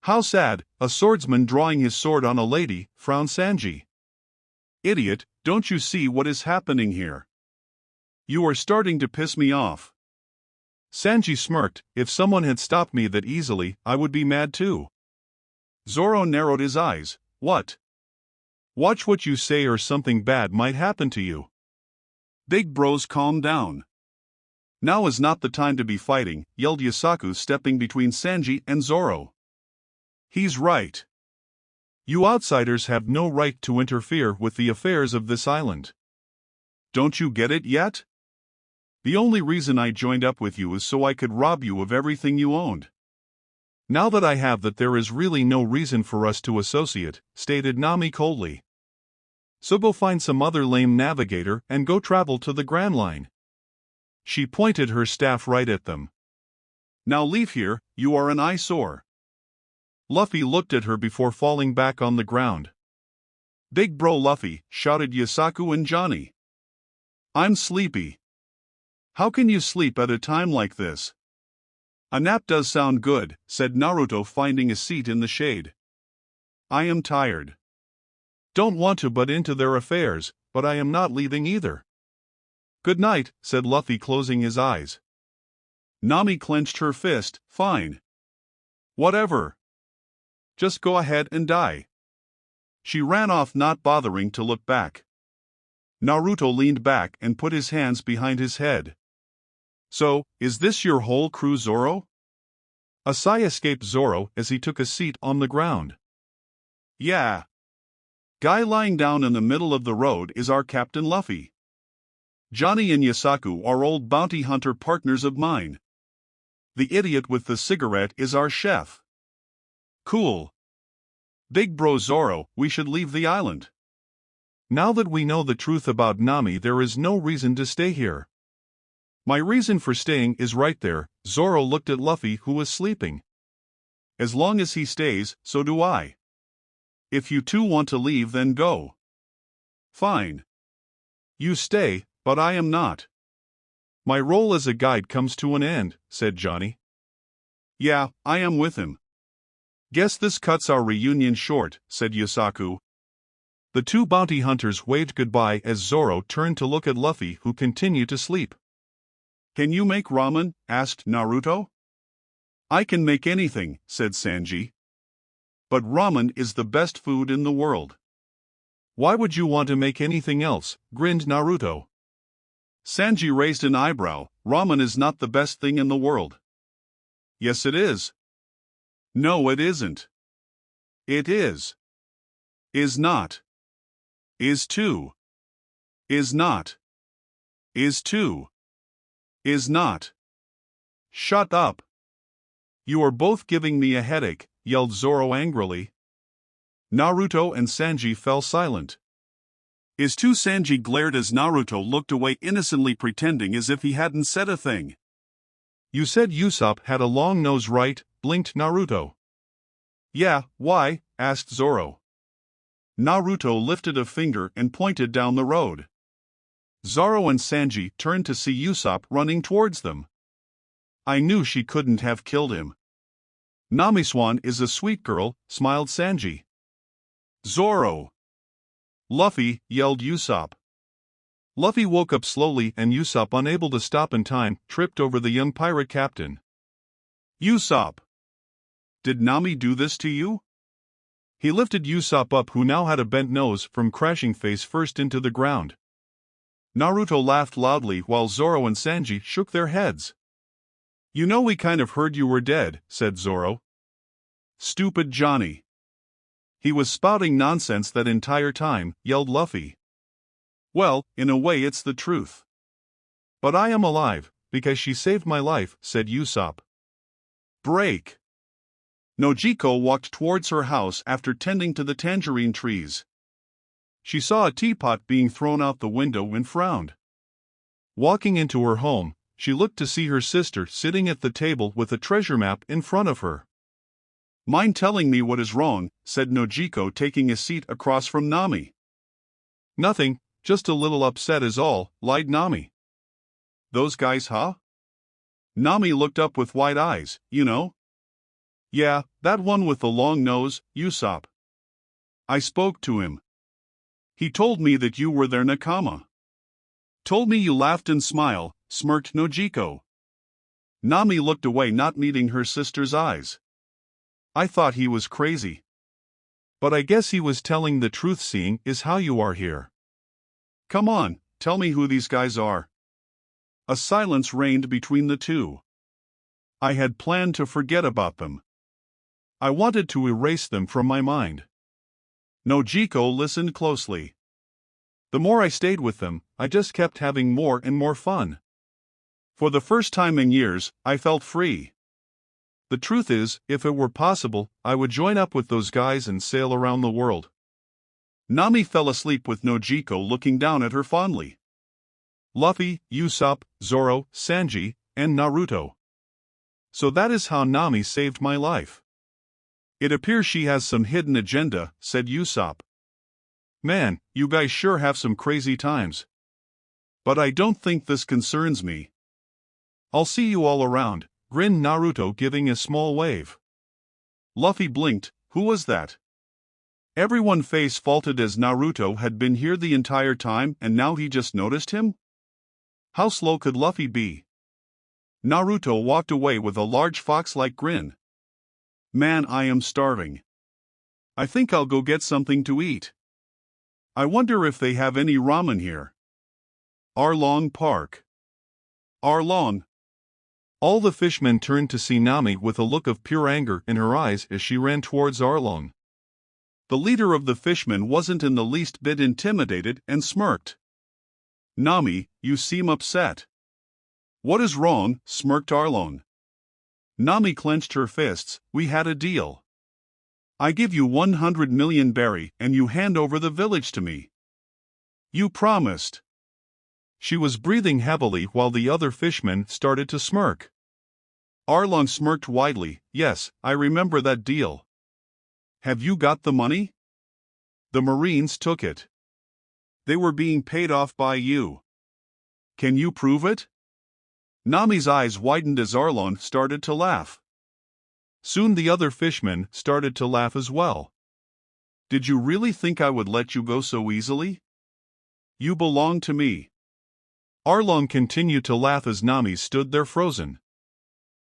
How sad, a swordsman drawing his sword on a lady, frowned Sanji. Idiot, don't you see what is happening here? You are starting to piss me off. Sanji smirked. If someone had stopped me that easily, I would be mad too. Zoro narrowed his eyes. What? Watch what you say or something bad might happen to you. Big bros, calm down. Now is not the time to be fighting, yelled Yusaku, stepping between Sanji and Zoro. He's right. You outsiders have no right to interfere with the affairs of this island. Don't you get it yet? The only reason I joined up with you is so I could rob you of everything you owned. Now that I have that, there is really no reason for us to associate, stated Nami coldly. So go find some other lame navigator and go travel to the Grand Line. She pointed her staff right at them. Now leave here, you are an eyesore. Luffy looked at her before falling back on the ground. Big bro Luffy, shouted Yusaku and Johnny. I'm sleepy. How can you sleep at a time like this? A nap does sound good, said Naruto, finding a seat in the shade. I am tired. Don't want to butt into their affairs, but I am not leaving either. Good night, said Luffy, closing his eyes. Nami clenched her fist. Fine. Whatever. Just go ahead and die. She ran off, not bothering to look back. Naruto leaned back and put his hands behind his head. So, is this your whole crew, Zoro? A sigh escaped Zoro as he took a seat on the ground. Yeah. Guy lying down in the middle of the road is our Captain Luffy. Johnny and Yusaku are old bounty hunter partners of mine. The idiot with the cigarette is our chef. Cool. Big bro Zoro, we should leave the island. Now that we know the truth about Nami, there is no reason to stay here. My reason for staying is right there. Zoro looked at Luffy, who was sleeping. As long as he stays, so do I. If you two want to leave, then go. Fine. You stay, but I am not. My role as a guide comes to an end, said Johnny. Yeah, I am with him. Guess this cuts our reunion short, said Yusaku. The two bounty hunters waved goodbye as Zoro turned to look at Luffy, who continued to sleep. Can you make ramen? Asked Naruto. I can make anything, said Sanji. But ramen is the best food in the world. Why would you want to make anything else? Grinned Naruto. Sanji raised an eyebrow. Ramen is not the best thing in the world. Yes, it is. No, it isn't. It is. Is not. Is to. Is not. Is to. Is not. Shut up. You are both giving me a headache, yelled Zoro angrily. Naruto and Sanji fell silent. Is to. Sanji glared as Naruto looked away innocently, pretending as if he hadn't said a thing. You said Usopp had a long nose, right? Blinked Naruto. Yeah, why? Asked Zoro. Naruto lifted a finger and pointed down the road. Zoro and Sanji turned to see Usopp running towards them. I knew she couldn't have killed him. Namiswan is a sweet girl, smiled Sanji. Zoro! Luffy, yelled Usopp. Luffy woke up slowly and Usopp, unable to stop in time, tripped over the young pirate captain. Usopp! Did Nami do this to you? He lifted Usopp up, who now had a bent nose from crashing face first into the ground. Naruto laughed loudly while Zoro and Sanji shook their heads. You know, we kind of heard you were dead, said Zoro. Stupid Johnny. He was spouting nonsense that entire time, yelled Luffy. Well, in a way it's the truth. But I am alive, because she saved my life, said Usopp. Break. Nojiko walked towards her house after tending to the tangerine trees. She saw a teapot being thrown out the window and frowned. Walking into her home, she looked to see her sister sitting at the table with a treasure map in front of her. Mind telling me what is wrong? Said Nojiko, taking a seat across from Nami. Nothing, just a little upset is all, lied Nami. Those guys, huh? Nami looked up with wide eyes. You know? Yeah, that one with the long nose, Usopp. I spoke to him. He told me that you were their nakama. Told me you laughed and smiled, smirked Nojiko. Nami looked away, not meeting her sister's eyes. I thought he was crazy. But I guess he was telling the truth, seeing is how you are here. Come on, tell me who these guys are. A silence reigned between the two. I had planned to forget about them. I wanted to erase them from my mind. Nojiko listened closely. The more I stayed with them, I just kept having more and more fun. For the first time in years, I felt free. The truth is, if it were possible, I would join up with those guys and sail around the world. Nami fell asleep with Nojiko looking down at her fondly. Luffy, Usopp, Zoro, Sanji, and Naruto. So that is how Nami saved my life. It appears she has some hidden agenda, said Usopp. Man, you guys sure have some crazy times. But I don't think this concerns me. I'll see you all around, grinned Naruto, giving a small wave. Luffy blinked. Who was that? Everyone's face faulted as Naruto had been here the entire time and now he just noticed him? How slow could Luffy be? Naruto walked away with a large fox-like grin. Man, I am starving. I think I'll go get something to eat. I wonder if they have any ramen here. Arlong Park. Arlong. All the fishmen turned to see Nami with a look of pure anger in her eyes as she ran towards Arlong. The leader of the fishmen wasn't in the least bit intimidated and smirked. Nami, you seem upset. What is wrong? Smirked Arlong. Nami clenched her fists. We had a deal. I give you 100 million berry and you hand over the village to me. You promised. She was breathing heavily while the other fishmen started to smirk. Arlong smirked widely. Yes, I remember that deal. Have you got the money? The Marines took it. They were being paid off by you. Can you prove it? Nami's eyes widened as Arlong started to laugh. Soon the other fishmen started to laugh as well. Did you really think I would let you go so easily? You belong to me. Arlong continued to laugh as Nami stood there frozen.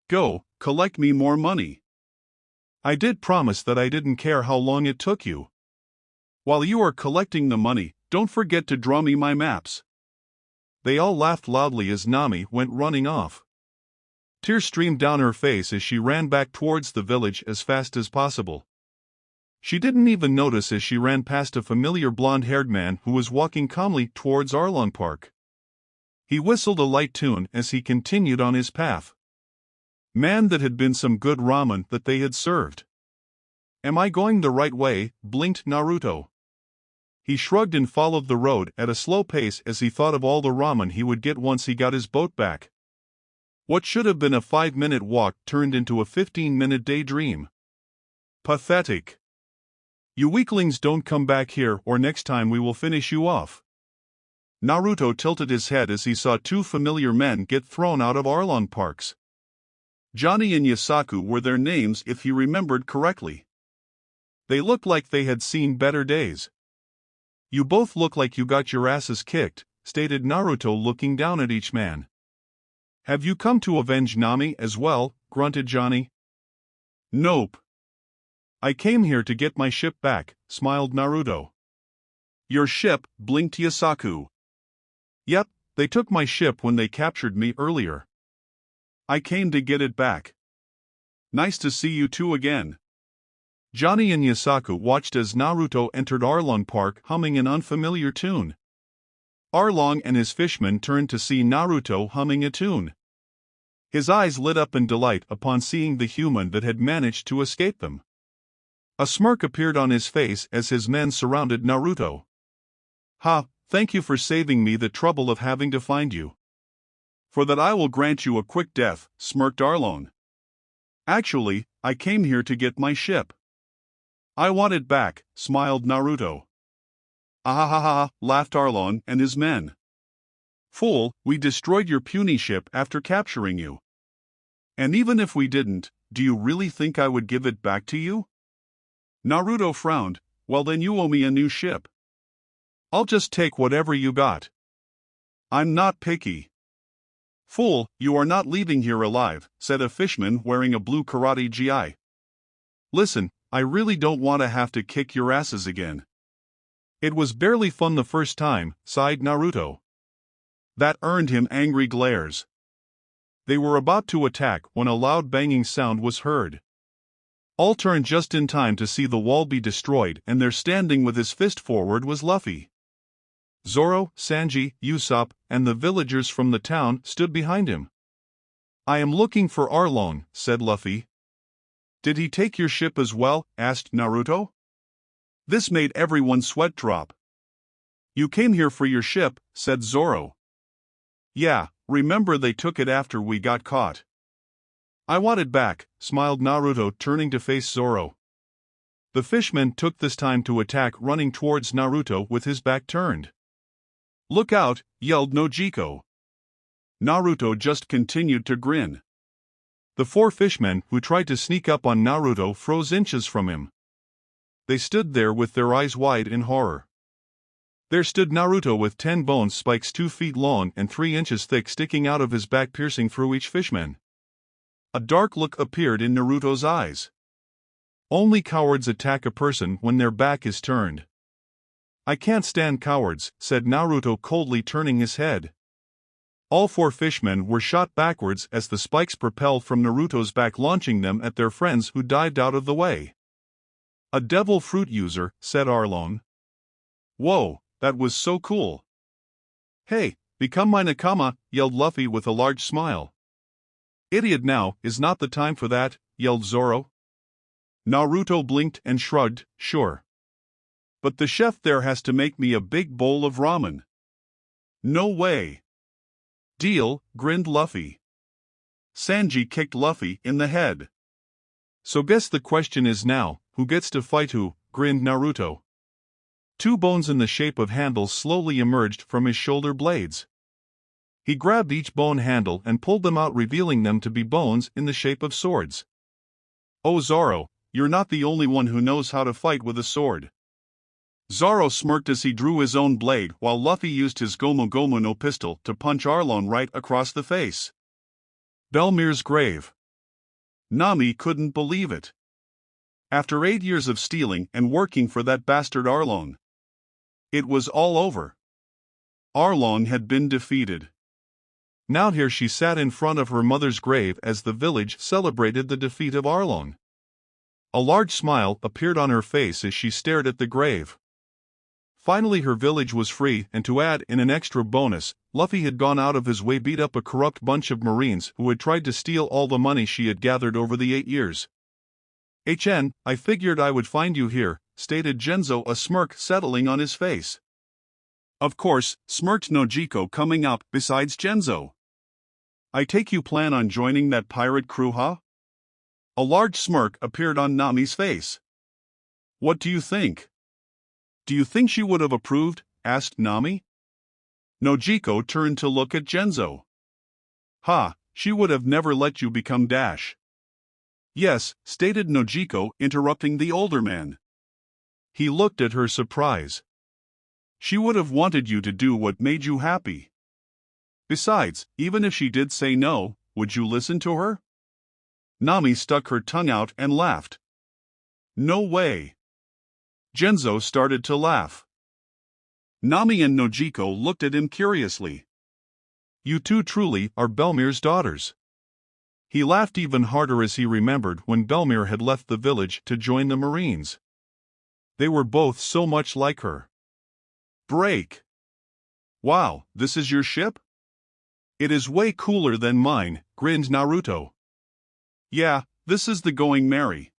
Go, collect me more money. I did promise that I didn't care how long it took you. While you are collecting the money, don't forget to draw me my maps. They all laughed loudly as Nami went running off. Tears streamed down her face as she ran back towards the village as fast as possible. She didn't even notice as she ran past a familiar blonde-haired man who was walking calmly towards Arlong Park. He whistled a light tune as he continued on his path. Man, that had been some good ramen that they had served. Am I going the right way? Blinked Naruto. He shrugged and followed the road at a slow pace as he thought of all the ramen he would get once he got his boat back. What should have been a 5-minute walk turned into a 15-minute daydream. Pathetic. You weaklings don't come back here or next time we will finish you off. Naruto tilted his head as he saw two familiar men get thrown out of Arlong Parks. Johnny and Yasaku were their names if he remembered correctly. They looked like they had seen better days. You both look like you got your asses kicked, stated Naruto looking down at each man. Have you come to avenge Nami as well? Grunted Johnny. Nope. I came here to get my ship back, smiled Naruto. Your ship? Blinked Yasaku. Yep, they took my ship when they captured me earlier. I came to get it back. Nice to see you two again. Johnny and Yasaku watched as Naruto entered Arlong Park humming an unfamiliar tune. Arlong and his fishmen turned to see Naruto humming a tune. His eyes lit up in delight upon seeing the human that had managed to escape them. A smirk appeared on his face as his men surrounded Naruto. Ha, thank you for saving me the trouble of having to find you. For that I will grant you a quick death, smirked Arlong. Actually, I came here to get my ship. I want it back, smiled Naruto. Ahahaha, laughed Arlong and his men. Fool, we destroyed your puny ship after capturing you. And even if we didn't, do you really think I would give it back to you? Naruto frowned. Well then you owe me a new ship. I'll just take whatever you got. I'm not picky. Fool, you are not leaving here alive, said a fishman wearing a blue karate gi. Listen, I really don't want to have to kick your asses again. It was barely fun the first time, sighed Naruto. That earned him angry glares. They were about to attack when a loud banging sound was heard. All turned just in time to see the wall be destroyed, and there standing with his fist forward was Luffy. Zoro, Sanji, Usopp, and the villagers from the town stood behind him. "I am looking for Arlong," said Luffy. "Did he take your ship as well?" asked Naruto. This made everyone sweat drop. "You came here for your ship," said Zoro. "Yeah, remember they took it after we got caught." "I want it back," smiled Naruto, turning to face Zoro. The fishman took this time to attack, running towards Naruto with his back turned. "Look out!" yelled Nojiko. Naruto just continued to grin. The four fishmen who tried to sneak up on Naruto froze inches from him. They stood there with their eyes wide in horror. There stood Naruto with 10 bone spikes 2 feet long and 3 inches thick sticking out of his back, piercing through each fishman. A dark look appeared in Naruto's eyes. Only cowards attack a person when their back is turned. "I can't stand cowards," said Naruto coldly, turning his head. All 4 fishmen were shot backwards as the spikes propelled from Naruto's back, launching them at their friends who dived out of the way. "A devil fruit user," said Arlong. "Whoa, that was so cool." "Hey, become my nakama," yelled Luffy with a large smile. "Idiot, now is not the time for that," yelled Zoro. Naruto blinked and shrugged, "Sure. But the chef there has to make me a big bowl of ramen." "No way." "Deal," grinned Luffy. Sanji kicked Luffy in the head. "So guess the question is now, who gets to fight who?" grinned Naruto. 2 bones in the shape of handles slowly emerged from his shoulder blades. He grabbed each bone handle and pulled them out, revealing them to be bones in the shape of swords. "Oh Zoro, you're not the only one who knows how to fight with a sword." Zoro smirked as he drew his own blade, while Luffy used his Gomu Gomu no pistol to punch Arlong right across the face. Belmir's grave. Nami couldn't believe it. After 8 years of stealing and working for that bastard Arlong, it was all over. Arlong had been defeated. Now here she sat in front of her mother's grave as the village celebrated the defeat of Arlong. A large smile appeared on her face as she stared at the grave. Finally her village was free, and to add in an extra bonus, Luffy had gone out of his way beat up a corrupt bunch of Marines who had tried to steal all the money she had gathered over the 8 years. I figured I would find you here," stated Genzo, a smirk settling on his face. "Of course," smirked Nojiko, coming up besides Genzo. "I take you plan on joining that pirate crew, huh?" A large smirk appeared on Nami's face. "What do you think?" "Do you think she would have approved?" asked Nami. Nojiko turned to look at Genzo. "Ha, she would have never let you become Dash." "Yes," stated Nojiko, interrupting the older man. He looked at her surprise. "She would have wanted you to do what made you happy. Besides, even if she did say no, would you listen to her?" Nami stuck her tongue out and laughed. "No way." Genzo started to laugh. Nami and Nojiko looked at him curiously. "You two truly are Belmir's daughters." He laughed even harder as he remembered when Belmir had left the village to join the Marines. They were both so much like her. "Break." "Wow, this is your ship?" "It is way cooler than mine," grinned Naruto. "Yeah, this is the Going Merry.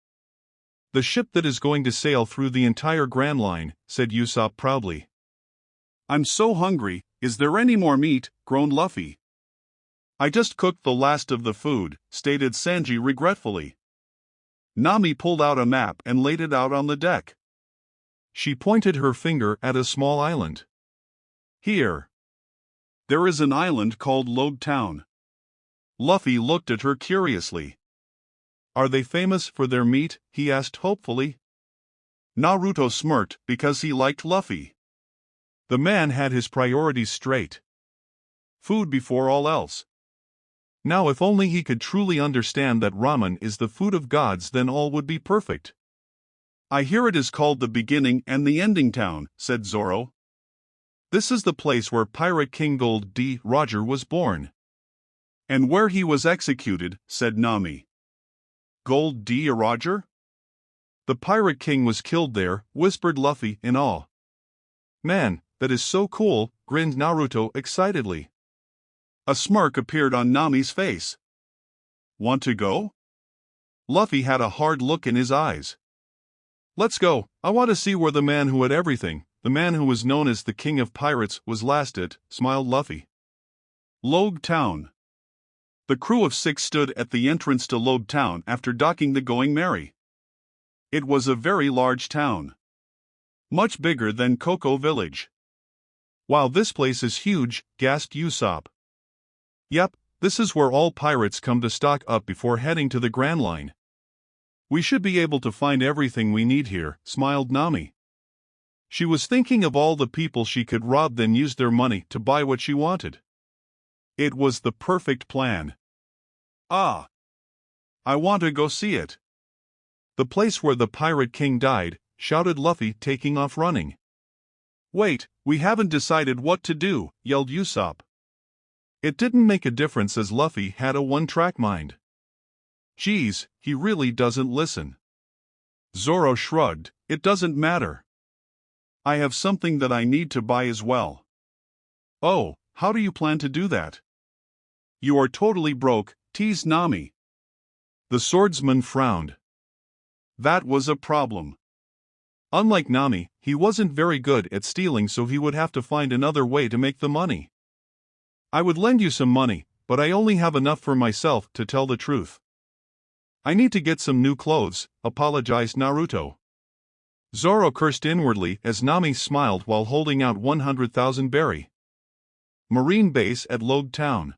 The ship that is going to sail through the entire Grand Line," said Usopp proudly. "I'm so hungry, is there any more meat?" groaned Luffy. "I just cooked the last of the food," stated Sanji regretfully. Nami pulled out a map and laid it out on the deck. She pointed her finger at a small island. "Here. There is an island called Log Town." Luffy looked at her curiously. "Are they famous for their meat?" he asked hopefully. Naruto smirked because he liked Luffy. The man had his priorities straight. Food before all else. Now if only he could truly understand that ramen is the food of gods, then all would be perfect. "I hear it is called the beginning and the ending town," said Zoro. This is the place where Pirate King Gold D. Roger was born. And where he was executed, said Nami. Gold D. Roger? The Pirate King was killed there, whispered Luffy in awe. Man, that is so cool, grinned Naruto excitedly. A smirk appeared on Nami's face. Want to go? Luffy had a hard look in his eyes. Let's go, I want to see where the man who had everything, the man who was known as the King of Pirates, was last at, smiled Luffy. Logue Town. The crew of 6 stood at the entrance to Logue Town after docking the Going Merry. It was a very large town. Much bigger than Cocoa Village. Wow, this place is huge, gasped Usopp. Yep, this is where all pirates come to stock up before heading to the Grand Line. We should be able to find everything we need here, smiled Nami. She was thinking of all the people she could rob, then use their money to buy what she wanted. It was the perfect plan. Ah! I want to go see it. The place where the Pirate King died, shouted Luffy, taking off running. Wait, we haven't decided what to do, yelled Usopp. It didn't make a difference as Luffy had a one-track mind. Geez, he really doesn't listen. Zoro shrugged, it doesn't matter. I have something that I need to buy as well. Oh, how do you plan to do that? You are totally broke, teased Nami. The swordsman frowned. That was a problem. Unlike Nami, he wasn't very good at stealing, so he would have to find another way to make the money. I would lend you some money, but I only have enough for myself, to tell the truth. I need to get some new clothes, apologized Naruto. Zoro cursed inwardly as Nami smiled while holding out 100,000 berry. Marine base at Logue Town.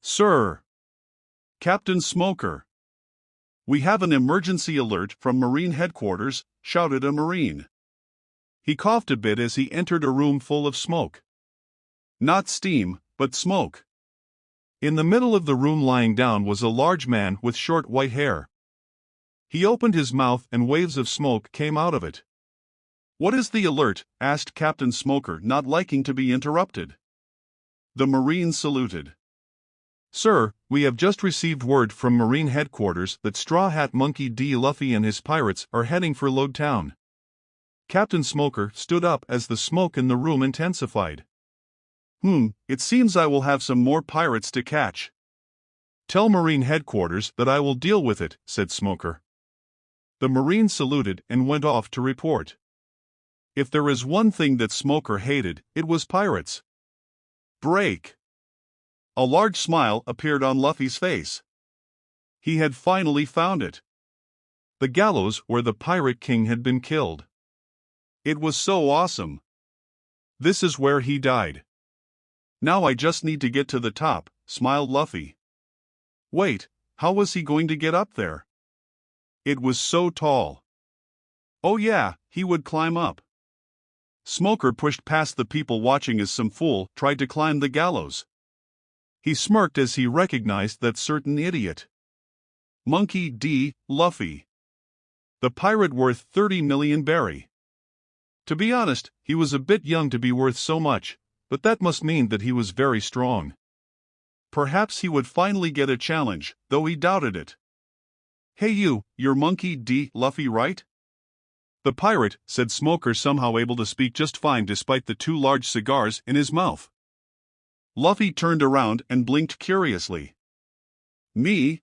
Sir! Captain Smoker! We have an emergency alert from Marine headquarters, shouted a Marine. He coughed a bit as he entered a room full of smoke. Not steam, but smoke. In the middle of the room lying down was a large man with short white hair. He opened his mouth and waves of smoke came out of it. What is the alert? Asked Captain Smoker, not liking to be interrupted. The Marine saluted. Sir, we have just received word from Marine headquarters that Straw Hat Monkey D. Luffy and his pirates are heading for Logue Town. Captain Smoker stood up as the smoke in the room intensified. It seems I will have some more pirates to catch. Tell Marine headquarters that I will deal with it, said Smoker. The Marine saluted and went off to report. If there is one thing that Smoker hated, it was pirates. Break. A large smile appeared on Luffy's face. He had finally found it. The gallows where the Pirate King had been killed. It was so awesome. This is where he died. Now I just need to get to the top, smiled Luffy. Wait, how was he going to get up there? It was so tall. Oh yeah, he would climb up. Smoker pushed past the people watching as some fool tried to climb the gallows. He smirked as he recognized that certain idiot. Monkey D. Luffy. The pirate worth 30 million berry. To be honest, he was a bit young to be worth so much, but that must mean that he was very strong. Perhaps he would finally get a challenge, though he doubted it. Hey you're Monkey D. Luffy, right? The pirate, said Smoker, somehow able to speak just fine despite the 2 large cigars in his mouth. Luffy turned around and blinked curiously. Me?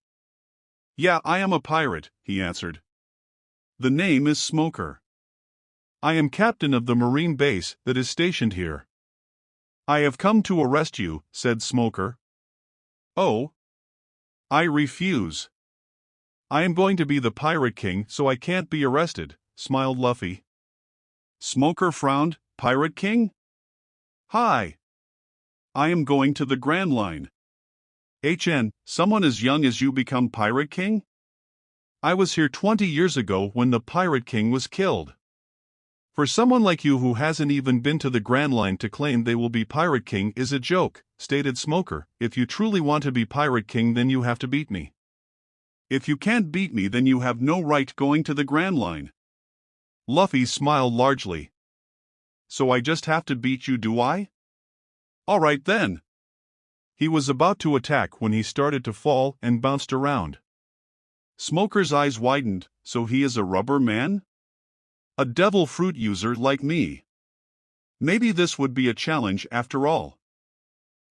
Yeah, I am a pirate, he answered. The name is Smoker. I am captain of the Marine base that is stationed here. I have come to arrest you, said Smoker. Oh? I refuse. I am going to be the Pirate King, so I can't be arrested, smiled Luffy. Smoker frowned. Pirate King? Hi. I am going to the Grand Line. Someone as young as you become Pirate King? I was here 20 years ago when the Pirate King was killed. For someone like you who hasn't even been to the Grand Line to claim they will be Pirate King is a joke, stated Smoker. If you truly want to be Pirate King, then you have to beat me. If you can't beat me, then you have no right going to the Grand Line. Luffy smiled largely. so I just have to beat you, do I? Alright then. He was about to attack when he started to fall and bounced around. Smoker's eyes widened, so he is a rubber man? A devil fruit user like me. Maybe this would be a challenge after all.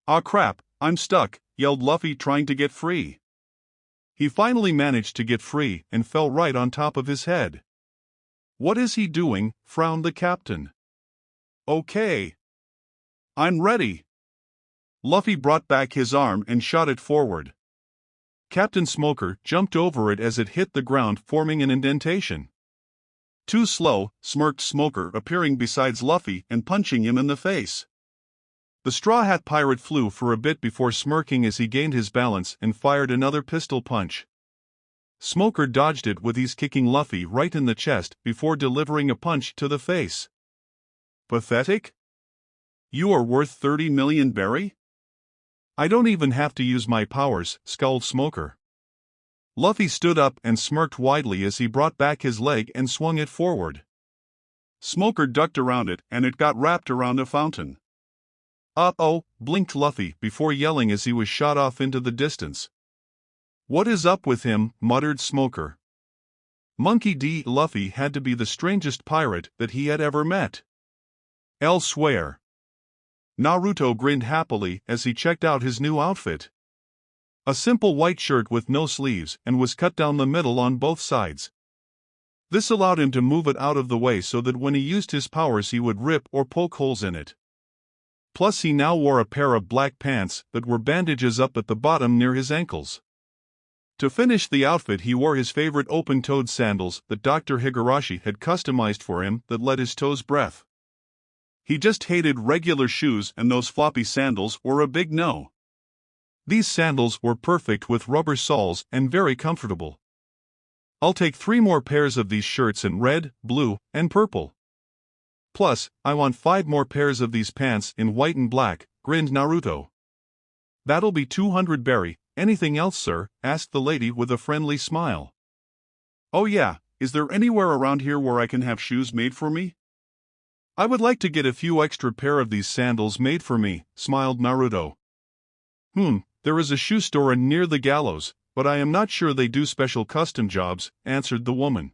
"Aw crap, I'm stuck," yelled Luffy, trying to get free. He finally managed to get free and fell right on top of his head. "What is he doing?" frowned the captain. "Okay. I'm ready." Luffy brought back his arm and shot it forward. Captain Smoker jumped over it as it hit the ground, forming an indentation. "Too slow," smirked Smoker, appearing beside Luffy and punching him in the face. The Straw Hat Pirate flew for a bit before smirking as he gained his balance and fired another pistol punch. Smoker dodged it with ease, kicking Luffy right in the chest before delivering a punch to the face. "Pathetic? You are worth 30 million berry? I don't even have to use my powers," scowled Smoker. Luffy stood up and smirked widely as he brought back his leg and swung it forward. Smoker ducked around it and it got wrapped around a fountain. "Uh-oh," blinked Luffy before yelling as he was shot off into the distance. "What is up with him?" muttered Smoker. Monkey D. Luffy had to be the strangest pirate that he had ever met. Elsewhere. Naruto grinned happily as he checked out his new outfit. A simple white shirt with no sleeves and was cut down the middle on both sides. This allowed him to move it out of the way so that when he used his powers he would rip or poke holes in it. Plus he now wore a pair of black pants that were bandages up at the bottom near his ankles. To finish the outfit he wore his favorite open-toed sandals that Dr. Higurashi had customized for him that let his toes breath. He just hated regular shoes, and those floppy sandals were a big no. These sandals were perfect with rubber soles and very comfortable. "I'll take 3 more pairs of these shirts in red, blue, and purple. Plus, I want 5 more pairs of these pants in white and black," grinned Naruto. "That'll be 200 berry. Anything else, sir?" asked the lady with a friendly smile. "Oh yeah, is there anywhere around here where I can have shoes made for me? I would like to get a few extra pair of these sandals made for me," smiled Naruto. There is a shoe store near the gallows, but I am not sure they do special custom jobs," answered the woman.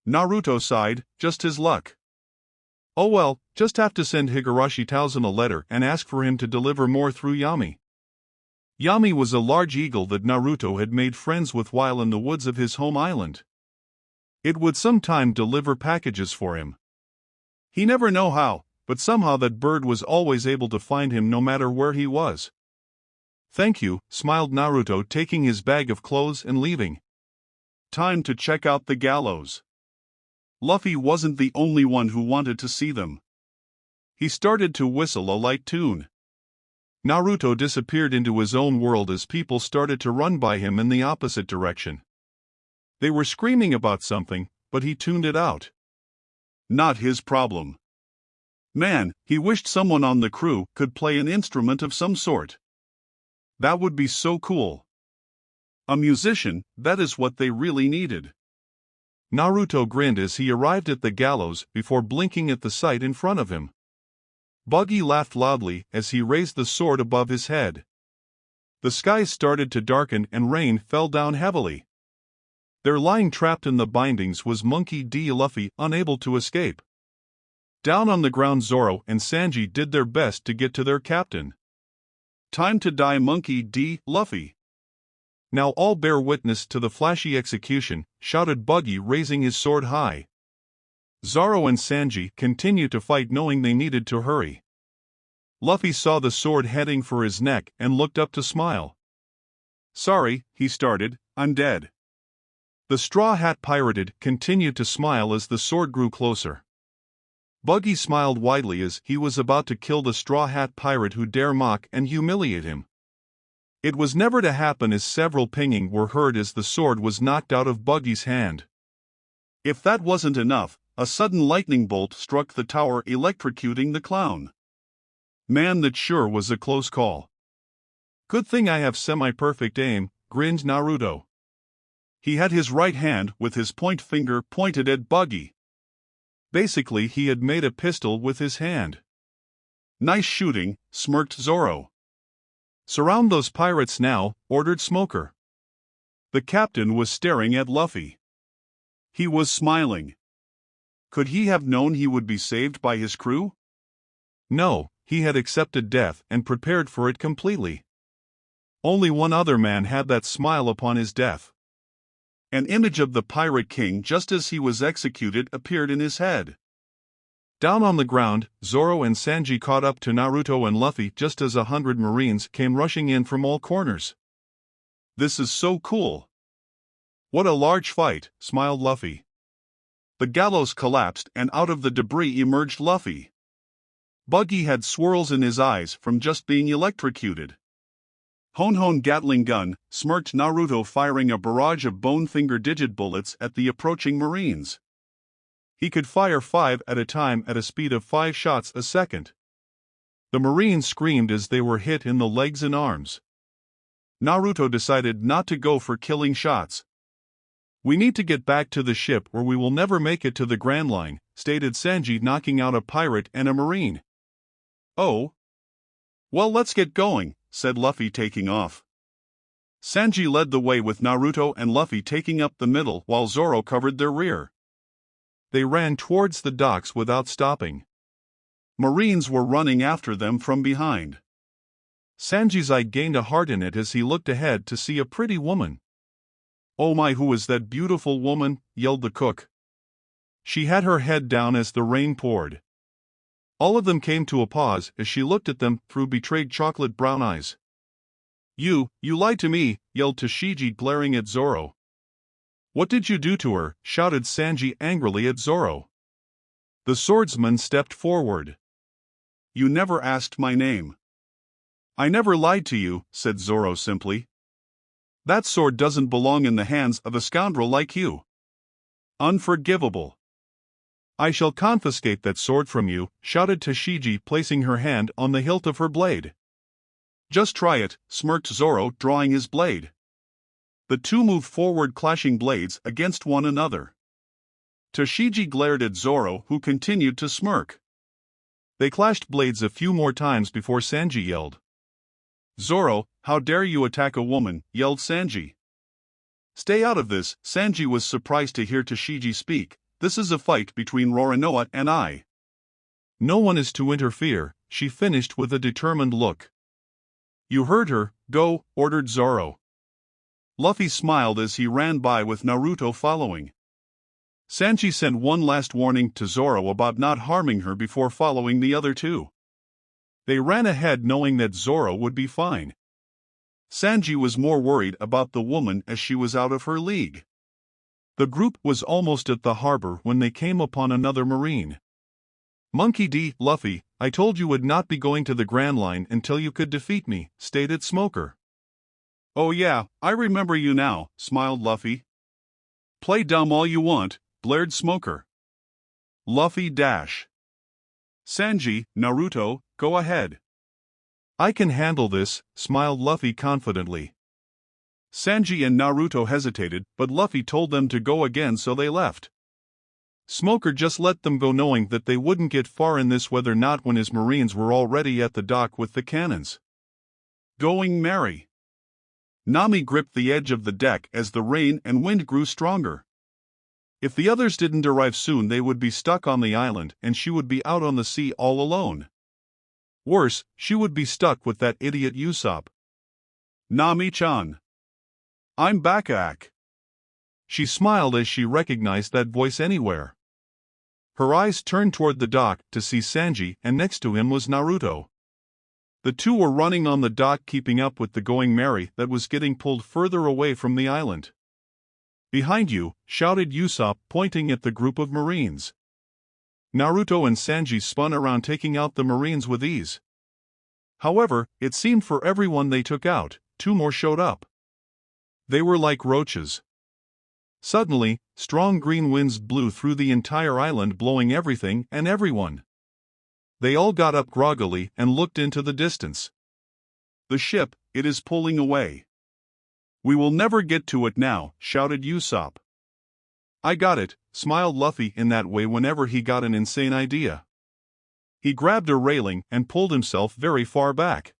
Naruto sighed, just his luck. "Oh well, just have to send Higurashi Tauzen a letter and ask for him to deliver more through Yami." Yami was a large eagle that Naruto had made friends with while in the woods of his home island. It would sometime deliver packages for him. He never knew how, but somehow that bird was always able to find him no matter where he was. "Thank you," smiled Naruto, taking his bag of clothes and leaving. Time to check out the gallows. Luffy wasn't the only one who wanted to see them. He started to whistle a light tune. Naruto disappeared into his own world as people started to run by him in the opposite direction. They were screaming about something, but he tuned it out. Not his problem. Man, he wished someone on the crew could play an instrument of some sort. That would be so cool. A musician, that is what they really needed. Naruto grinned as he arrived at the gallows before blinking at the sight in front of him. Buggy laughed loudly as he raised the sword above his head. The skies started to darken and rain fell down heavily. There, lying trapped in the bindings, was Monkey D. Luffy, unable to escape. Down on the ground, Zoro and Sanji did their best to get to their captain. "Time to die, Monkey D. Luffy." "Now all bear witness to the flashy execution," shouted Buggy, raising his sword high. Zoro and Sanji continued to fight, knowing they needed to hurry. Luffy saw the sword heading for his neck and looked up to smile. "Sorry," he started, "I'm dead." The Straw Hat Pirate continued to smile as the sword grew closer. Buggy smiled widely as he was about to kill the Straw Hat Pirate who dare mock and humiliate him. It was never to happen, as several pinging were heard as the sword was knocked out of Buggy's hand. If that wasn't enough, a sudden lightning bolt struck the tower, electrocuting the clown. Man, that sure was a close call. "Good thing I have semi-perfect aim," grinned Naruto. He had his right hand with his point finger pointed at Buggy. Basically, he had made a pistol with his hand. Nice shooting, smirked Zoro. Surround those pirates now, ordered Smoker. The captain was staring at Luffy. He was smiling. Could he have known he would be saved by his crew? No, he had accepted death and prepared for it completely. Only one other man had that smile upon his death. An image of the Pirate King just as he was executed appeared in his head. Down on the ground, Zoro and Sanji caught up to Naruto and Luffy just as 100 Marines came rushing in from all corners. This is so cool. What a large fight, smiled Luffy. The gallows collapsed and out of the debris emerged Luffy. Buggy had swirls in his eyes from just being electrocuted. Hon Gatling gun, smirked Naruto firing a barrage of bone finger digit bullets at the approaching Marines. He could fire 5 at a time at a speed of 5 shots a second. The Marines screamed as they were hit in the legs and arms. Naruto decided not to go for killing shots. We need to get back to the ship or we will never make it to the Grand Line, stated Sanji, knocking out a pirate and a Marine. Oh? Well, let's get going, said Luffy, taking off. Sanji led the way with Naruto and Luffy taking up the middle while Zoro covered their rear. They ran towards the docks without stopping. Marines were running after them from behind. Sanji's eye gained a heart in it as he looked ahead to see a pretty woman. Oh my, who is that beautiful woman? Yelled the cook. She had her head down as the rain poured. All of them came to a pause as she looked at them through betrayed chocolate brown eyes. You lied to me, yelled Tashigi, glaring at Zoro. What did you do to her? Shouted Sanji angrily at Zoro. The swordsman stepped forward. You never asked my name. I never lied to you, said Zoro simply. That sword doesn't belong in the hands of a scoundrel like you. Unforgivable. I shall confiscate that sword from you, shouted Tashigi, placing her hand on the hilt of her blade. Just try it, smirked Zoro, drawing his blade. The two moved forward, clashing blades against one another. Tashigi glared at Zoro, who continued to smirk. They clashed blades a few more times before Sanji yelled. Zoro, how dare you attack a woman, yelled Sanji. Stay out of this, Sanji was surprised to hear Tashigi speak. This is a fight between Roronoa and I. No one is to interfere, she finished with a determined look. You heard her, go, ordered Zoro. Luffy smiled as he ran by with Naruto following. Sanji sent one last warning to Zoro about not harming her before following the other two. They ran ahead knowing that Zoro would be fine. Sanji was more worried about the woman as she was out of her league. The group was almost at the harbor when they came upon another Marine. Monkey D. Luffy, I told you would not be going to the Grand Line until you could defeat me, stated Smoker. Oh yeah, I remember you now, smiled Luffy. Play dumb all you want, blared Smoker. Luffy dash. Sanji, Naruto, go ahead. I can handle this, smiled Luffy confidently. Sanji and Naruto hesitated, but Luffy told them to go again, so they left. Smoker just let them go, knowing that they wouldn't get far in this weather, not when his Marines were already at the dock with the cannons. Going merry. Nami gripped the edge of the deck as the rain and wind grew stronger. If the others didn't arrive soon, they would be stuck on the island and she would be out on the sea all alone. Worse, she would be stuck with that idiot Usopp. Nami-chan. I'm back. She smiled as she recognized that voice anywhere. Her eyes turned toward the dock to see Sanji, and next to him was Naruto. The two were running on the dock, keeping up with the going merry that was getting pulled further away from the island. Behind you, shouted Usopp, pointing at the group of Marines. Naruto and Sanji spun around, taking out the Marines with ease. However, it seemed for everyone they took out, two more showed up. They were like roaches. Suddenly, strong green winds blew through the entire island, blowing everything and everyone. They all got up groggily and looked into the distance. The ship, it is pulling away. We will never get to it now, shouted Usopp. I got it, smiled Luffy in that way whenever he got an insane idea. He grabbed a railing and pulled himself very far back.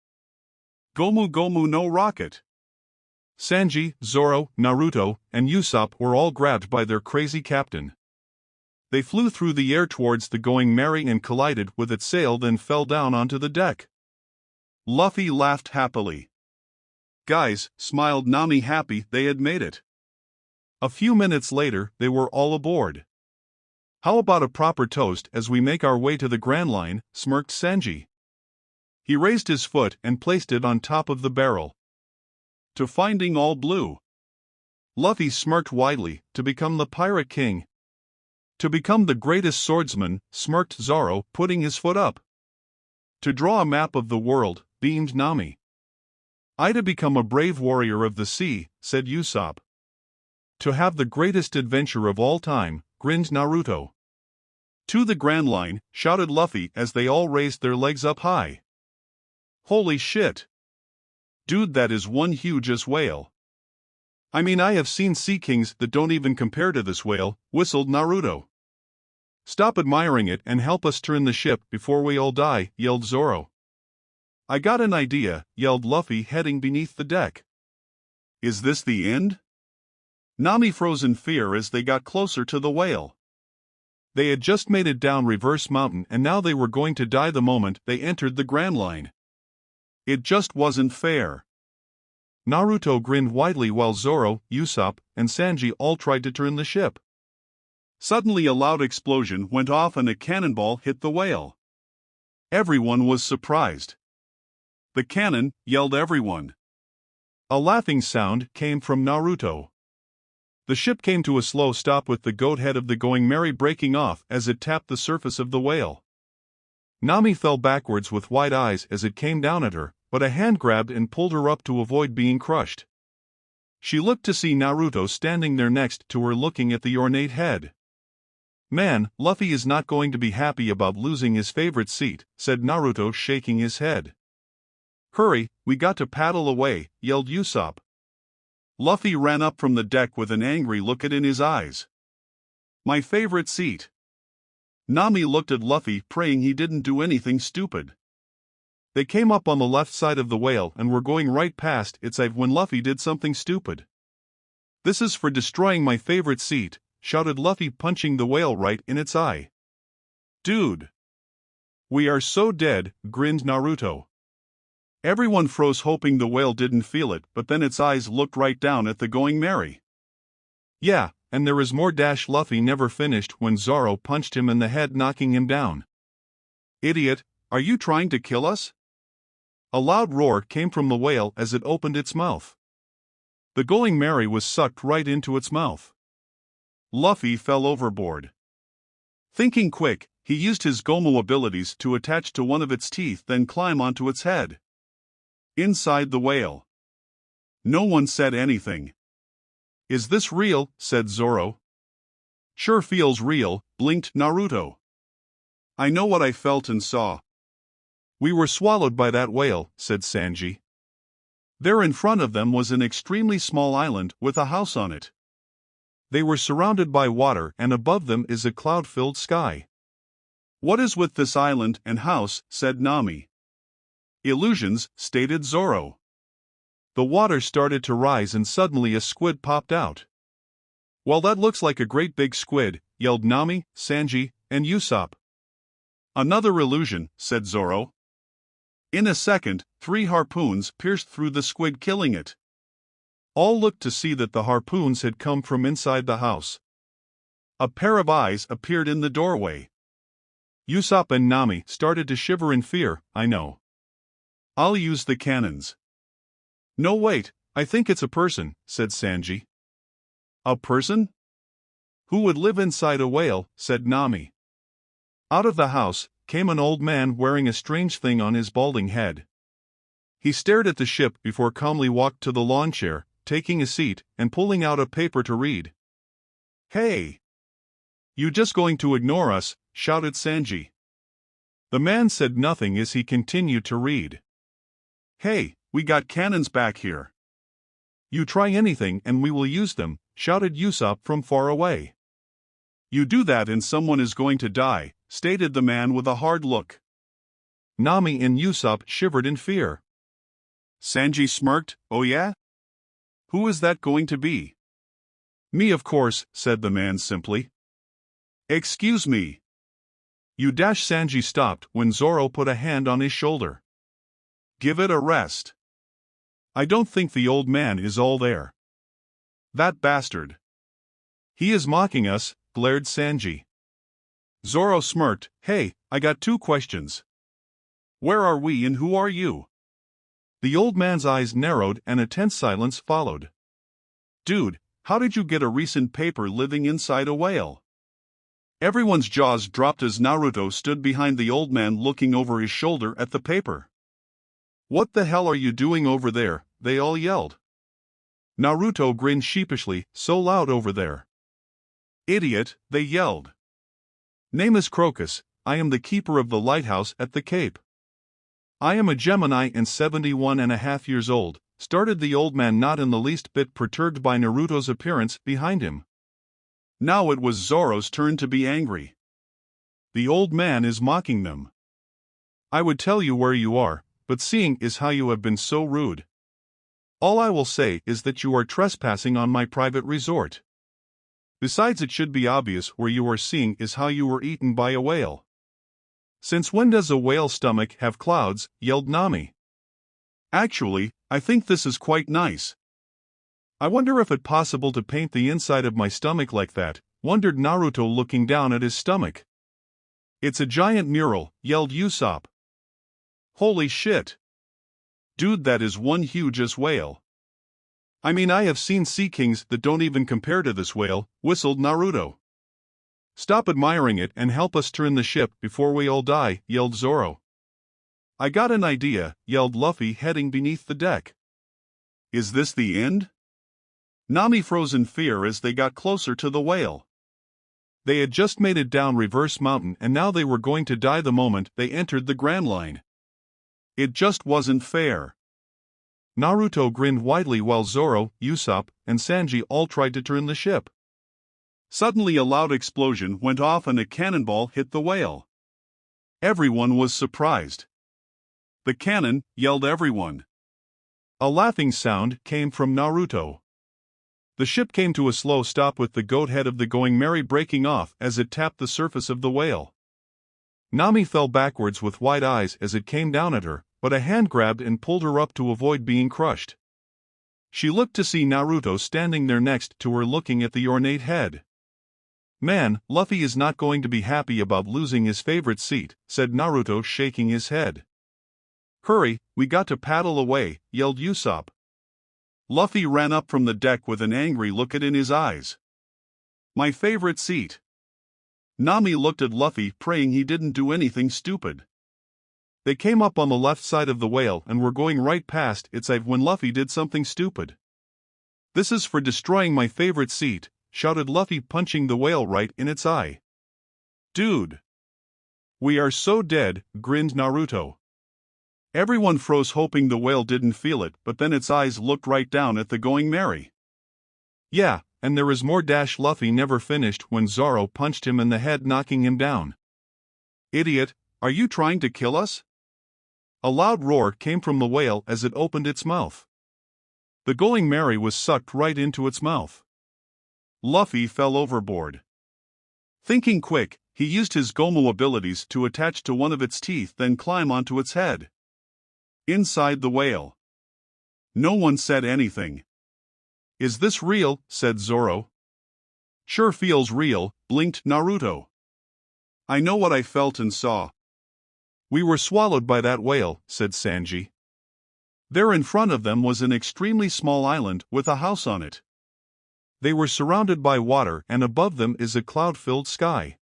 Gomu Gomu no rocket. Sanji, Zoro, Naruto, and Usopp were all grabbed by their crazy captain. They flew through the air towards the Going Merry and collided with its sail, then fell down onto the deck. Luffy laughed happily. Guys, smiled Nami, happy they had made it. A few minutes later, they were all aboard. How about a proper toast as we make our way to the Grand Line, smirked Sanji. He raised his foot and placed it on top of the barrel. To finding all blue. Luffy smirked widely, to become the Pirate King. To become the greatest swordsman, smirked Zoro, putting his foot up. To draw a map of the world, beamed Nami. I to become a brave warrior of the sea, said Usopp. To have the greatest adventure of all time, grinned Naruto. To the Grand Line, shouted Luffy as they all raised their legs up high. Holy shit! Dude, that is one huge-ass whale. I mean, I have seen sea kings that don't even compare to this whale, whistled Naruto. Stop admiring it and help us turn the ship before we all die, yelled Zoro. I got an idea, yelled Luffy, heading beneath the deck. Is this the end? Nami froze in fear as they got closer to the whale. They had just made it down Reverse Mountain and now they were going to die the moment they entered the Grand Line. It just wasn't fair. Naruto grinned widely while Zoro, Usopp, and Sanji all tried to turn the ship. Suddenly a loud explosion went off and a cannonball hit the whale. Everyone was surprised. The cannon, yelled everyone. A laughing sound came from Naruto. The ship came to a slow stop with the goat head of the Going Merry breaking off as it tapped the surface of the whale. Nami fell backwards with wide eyes as it came down at her, but a hand grabbed and pulled her up to avoid being crushed. She looked to see Naruto standing there next to her looking at the ornate head. Man, Luffy is not going to be happy about losing his favorite seat, said Naruto, shaking his head. Hurry, we got to paddle away, yelled Usopp. Luffy ran up from the deck with an angry look in his eyes. My favorite seat. Nami looked at Luffy, praying he didn't do anything stupid. They came up on the left side of the whale and were going right past its eye when Luffy did something stupid. This is for destroying my favorite seat, shouted Luffy, punching the whale right in its eye. Dude! We are so dead, grinned Naruto. Everyone froze, hoping the whale didn't feel it, but then its eyes looked right down at the Going Merry. Yeah, and there is more. Luffy never finished when Zoro punched him in the head, knocking him down. Idiot, are you trying to kill us? A loud roar came from the whale as it opened its mouth. The Going Merry was sucked right into its mouth. Luffy fell overboard. Thinking quick, he used his Gomu abilities to attach to one of its teeth, then climb onto its head. Inside the whale. No one said anything. Is this real? Said Zoro. Sure feels real, blinked Naruto. I know what I felt and saw. We were swallowed by that whale, said Sanji. There in front of them was an extremely small island with a house on it. They were surrounded by water and above them is a cloud-filled sky. What is with this island and house? Said Nami. Illusions, stated Zoro. The water started to rise and suddenly a squid popped out. Well, that looks like a great big squid, yelled Nami, Sanji, and Usopp. Another illusion, said Zoro. In a second, 3 harpoons pierced through the squid, killing it. All looked to see that the harpoons had come from inside the house. A pair of eyes appeared in the doorway. Usopp and Nami started to shiver in fear. I know. I'll use the cannons. No, wait, I think it's a person, said Sanji. A person? Who would live inside a whale? Said Nami. Out of the house came an old man wearing a strange thing on his balding head. He stared at the ship before calmly walked to the lawn chair, taking a seat and pulling out a paper to read. Hey! You just going to ignore us? Shouted Sanji. The man said nothing as he continued to read. Hey, we got cannons back here. You try anything and we will use them, shouted Usopp from far away. You do that and someone is going to die, stated the man with a hard look. Nami and Usopp shivered in fear. Sanji smirked, "Oh yeah? Who is that going to be?" "Me of course," said the man simply. "Excuse me." Sanji stopped when Zoro put a hand on his shoulder. "Give it a rest. I don't think the old man is all there." "That bastard. He is mocking us," glared Sanji. Zoro smirked, "Hey, I got 2 questions. Where are we and who are you?" The old man's eyes narrowed and a tense silence followed. "Dude, how did you get a recent paper living inside a whale?" Everyone's jaws dropped as Naruto stood behind the old man looking over his shoulder at the paper. "What the hell are you doing over there?" they all yelled. Naruto grinned sheepishly, "So loud over there." "Idiot," they yelled. "Name is Crocus, I am the keeper of the lighthouse at the Cape. I am a Gemini and 71.5 years old," started the old man, not in the least bit perturbed by Naruto's appearance behind him. Now it was Zoro's turn to be angry. The old man is mocking them. "I would tell you where you are, but seeing is how you have been so rude. All I will say is that you are trespassing on my private resort. Besides, it should be obvious where you are, seeing is how you were eaten by a whale." "Since when does a whale's stomach have clouds?" yelled Nami. "Actually, I think this is quite nice. I wonder if it's possible to paint the inside of my stomach like that," wondered Naruto looking down at his stomach. "It's a giant mural," yelled Usopp. "Holy shit. Dude, that is one huge-ass whale. I mean, I have seen sea kings that don't even compare to this whale," whistled Naruto. "Stop admiring it and help us turn the ship before we all die," yelled Zoro. "I got an idea," yelled Luffy, heading beneath the deck. "Is this the end?" Nami froze in fear as they got closer to the whale. They had just made it down Reverse Mountain and now they were going to die the moment they entered the Grand Line. It just wasn't fair. Naruto grinned widely while Zoro, Usopp, and Sanji all tried to turn the ship. Suddenly a loud explosion went off and a cannonball hit the whale. Everyone was surprised. "The cannon!" yelled everyone. A laughing sound came from Naruto. The ship came to a slow stop with the goat head of the Going Merry breaking off as it tapped the surface of the whale. Nami fell backwards with wide eyes as it came down at her, but a hand grabbed and pulled her up to avoid being crushed. She looked to see Naruto standing there next to her looking at the ornate head. "Man, Luffy is not going to be happy about losing his favorite seat," said Naruto, shaking his head. "Hurry, we got to paddle away," yelled Usopp. Luffy ran up from the deck with an angry look in his eyes. "My favorite seat." Nami looked at Luffy, praying he didn't do anything stupid. They came up on the left side of the whale and were going right past its eye when Luffy did something stupid. "This is for destroying my favorite seat," shouted Luffy, punching the whale right in its eye. "Dude. We are so dead," grinned Naruto. Everyone froze, hoping the whale didn't feel it, but then its eyes looked right down at the Going Merry. "Yeah, and there is more." Luffy never finished when Zoro punched him in the head, knocking him down. "Idiot, are you trying to kill us?" A loud roar came from the whale as it opened its mouth. The Going Merry was sucked right into its mouth. Luffy fell overboard. Thinking quick, he used his Gomu abilities to attach to one of its teeth, then climb onto its head. Inside the whale. No one said anything. "Is this real?" said Zoro. "Sure feels real," blinked Naruto. "I know what I felt and saw." "We were swallowed by that whale," said Sanji. There in front of them was an extremely small island with a house on it. They were surrounded by water and above them is a cloud-filled sky.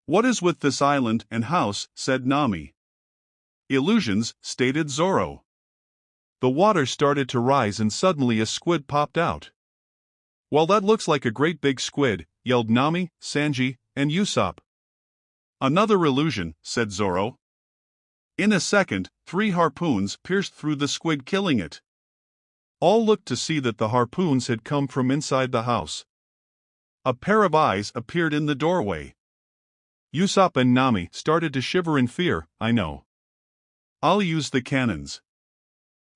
"What is with this island and house?" said Nami. "Illusions," stated Zoro. The water started to rise and suddenly a squid popped out. "Well, that looks like a great big squid," yelled Nami, Sanji, and Usopp. "Another illusion," said Zoro. In a second, 3 harpoons pierced through the squid, killing it. All looked to see that the harpoons had come from inside the house. A pair of eyes appeared in the doorway. Usopp and Nami started to shiver in fear. I know. I'll use the cannons.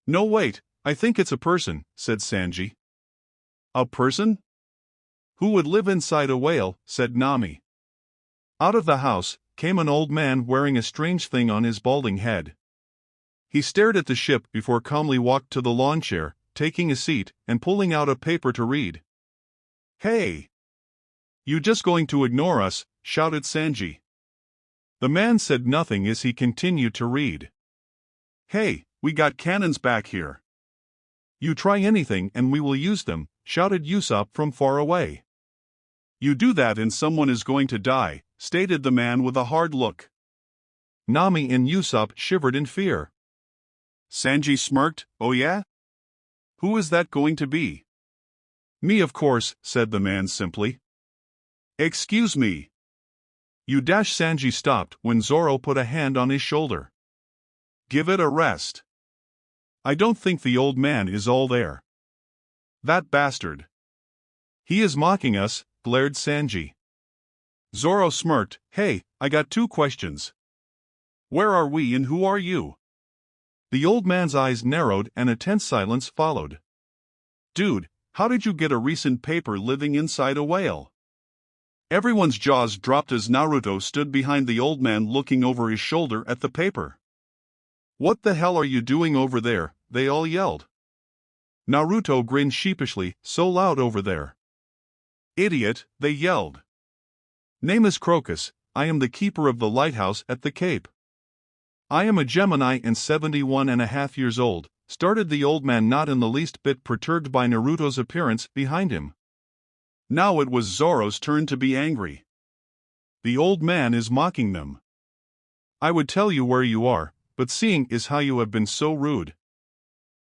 No, wait, I think it's a person, said Sanji. A person? Who would live inside a whale, said Nami. Out of the house came an old man wearing a strange thing on his balding head. He stared at the ship before calmly walked to the lawn chair, taking a seat and pulling out a paper to read. Hey! You just going to ignore us? Shouted Sanji. The man said nothing as he continued to read. Hey, we got cannons back here. You try anything and we will use them, shouted Usopp from far away. You do that and someone is going to die, stated the man with a hard look. Nami and Usopp shivered in fear. Sanji smirked. Oh yeah? Who is that going to be? Me, of course, said the man simply. Excuse me. Sanji stopped when Zoro put a hand on his shoulder. Give it a rest. I don't think the old man is all there. That bastard. He is mocking us, glared Sanji. Zoro smirked. Hey, I got 2 questions. Where are we and who are you? The old man's eyes narrowed and a tense silence followed. Dude, how did you get a recent paper living inside a whale? Everyone's jaws dropped as Naruto stood behind the old man looking over his shoulder at the paper. What the hell are you doing over there? They all yelled. Naruto grinned sheepishly. So loud over there. Idiot, they yelled. Name is Crocus, I am the keeper of the lighthouse at the Cape. I am a Gemini and 71.5 years old, started the old man, not in the least bit perturbed by Naruto's appearance behind him. Now it was Zoro's turn to be angry. The old man is mocking them. I would tell you where you are, but seeing is how you have been so rude.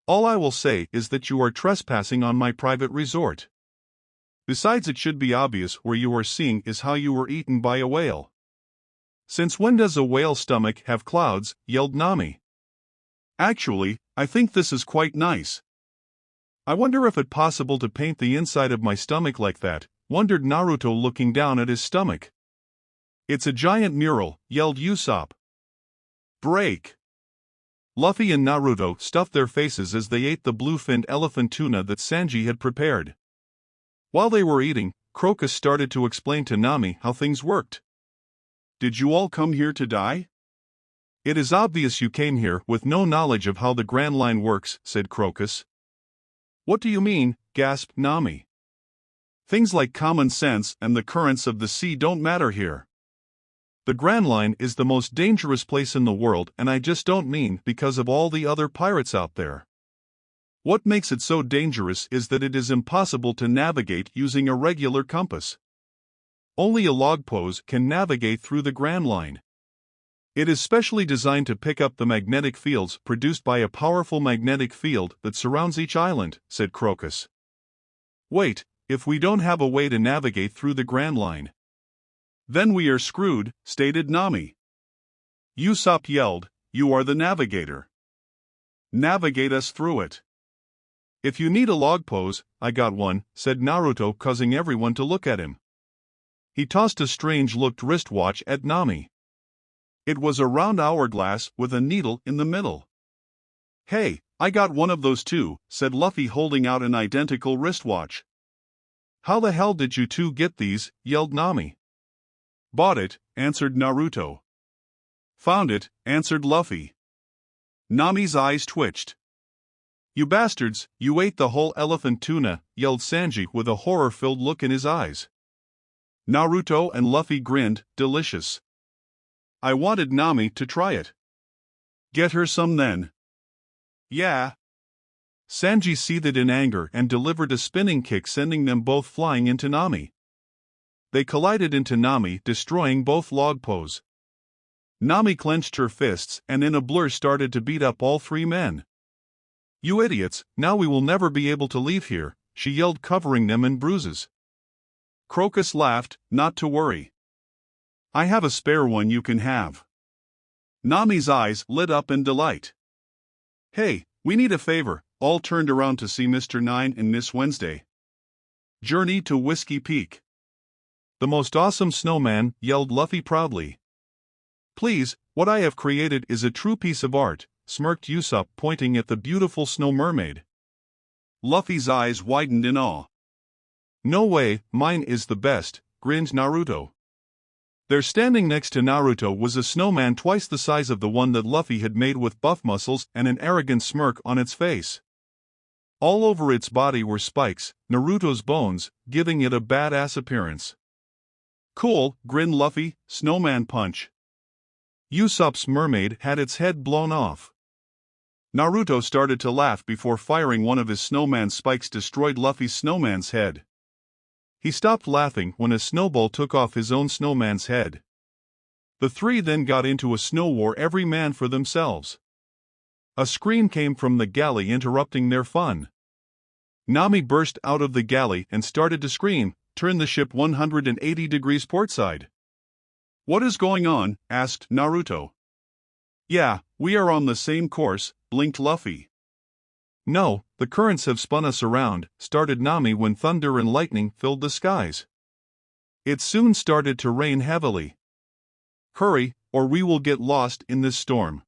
All I will say is that you are trespassing on my private resort. Besides, it should be obvious where you are seeing is how you were eaten by a whale. Since when does a whale's stomach have clouds? Yelled Nami. Actually, I think this is quite nice. I wonder if it's possible to paint the inside of my stomach like that, wondered Naruto looking down at his stomach. It's a giant mural, yelled Usopp. Break! Luffy and Naruto stuffed their faces as they ate the blue-finned elephant tuna that Sanji had prepared. While they were eating, Crocus started to explain to Nami how things worked. Did you all come here to die? It is obvious you came here with no knowledge of how the Grand Line works, said Crocus. What do you mean? Gasped Nami. Things like common sense and the currents of the sea don't matter here. The Grand Line is the most dangerous place in the world, and I just don't mean because of all the other pirates out there. What makes it so dangerous is that it is impossible to navigate using a regular compass. Only a log pose can navigate through the Grand Line. It is specially designed to pick up the magnetic fields produced by a powerful magnetic field that surrounds each island, said Crocus. Wait, if we don't have a way to navigate through the Grand Line, then we are screwed, stated Nami. Usopp yelled, You are the navigator. Navigate us through it. If you need a log pose, I got one, said Naruto, causing everyone to look at him. He tossed a strange-looked wristwatch at Nami. It was a round hourglass with a needle in the middle. Hey, I got one of those too, said Luffy, holding out an identical wristwatch. How the hell did you two get these? Yelled Nami. Bought it, answered Naruto. Found it, answered Luffy. Nami's eyes twitched. You bastards, you ate the whole elephant tuna, yelled Sanji with a horror-filled look in his eyes. Naruto and Luffy grinned, delicious. I wanted Nami to try it. Get her some then. Yeah. Sanji seethed in anger and delivered a spinning kick, sending them both flying into Nami. They collided into Nami, destroying both log pose. Nami clenched her fists and in a blur started to beat up all 3 men. You idiots, now we will never be able to leave here, she yelled, covering them in bruises. Crocus laughed, not to worry. I have a spare one you can have. Nami's eyes lit up in delight. Hey, we need a favor. All turned around to see Mr. 9 and Miss Wednesday. Journey to Whiskey Peak. The most awesome snowman, yelled Luffy proudly. Please, what I have created is a true piece of art, smirked Usopp, pointing at the beautiful snow mermaid. Luffy's eyes widened in awe. No way, mine is the best, grinned Naruto. There standing next to Naruto was a snowman twice the size of the one that Luffy had made with buff muscles and an arrogant smirk on its face. All over its body were spikes, Naruto's bones, giving it a badass appearance. Cool, grinned Luffy, snowman punch. Usopp's mermaid had its head blown off. Naruto started to laugh before firing one of his snowman spikes destroyed Luffy's snowman's head. He stopped laughing when a snowball took off his own snowman's head. The three then got into a snow war, every man for themselves. A scream came from the galley interrupting their fun. Nami burst out of the galley and started to scream, "Turn the ship 180 degrees portside." "What is going on?" asked Naruto. "Yeah, we are on the same course," blinked Luffy. "No, the currents have spun us around," started Nami when thunder and lightning filled the skies. It soon started to rain heavily. "Hurry, or we will get lost in this storm."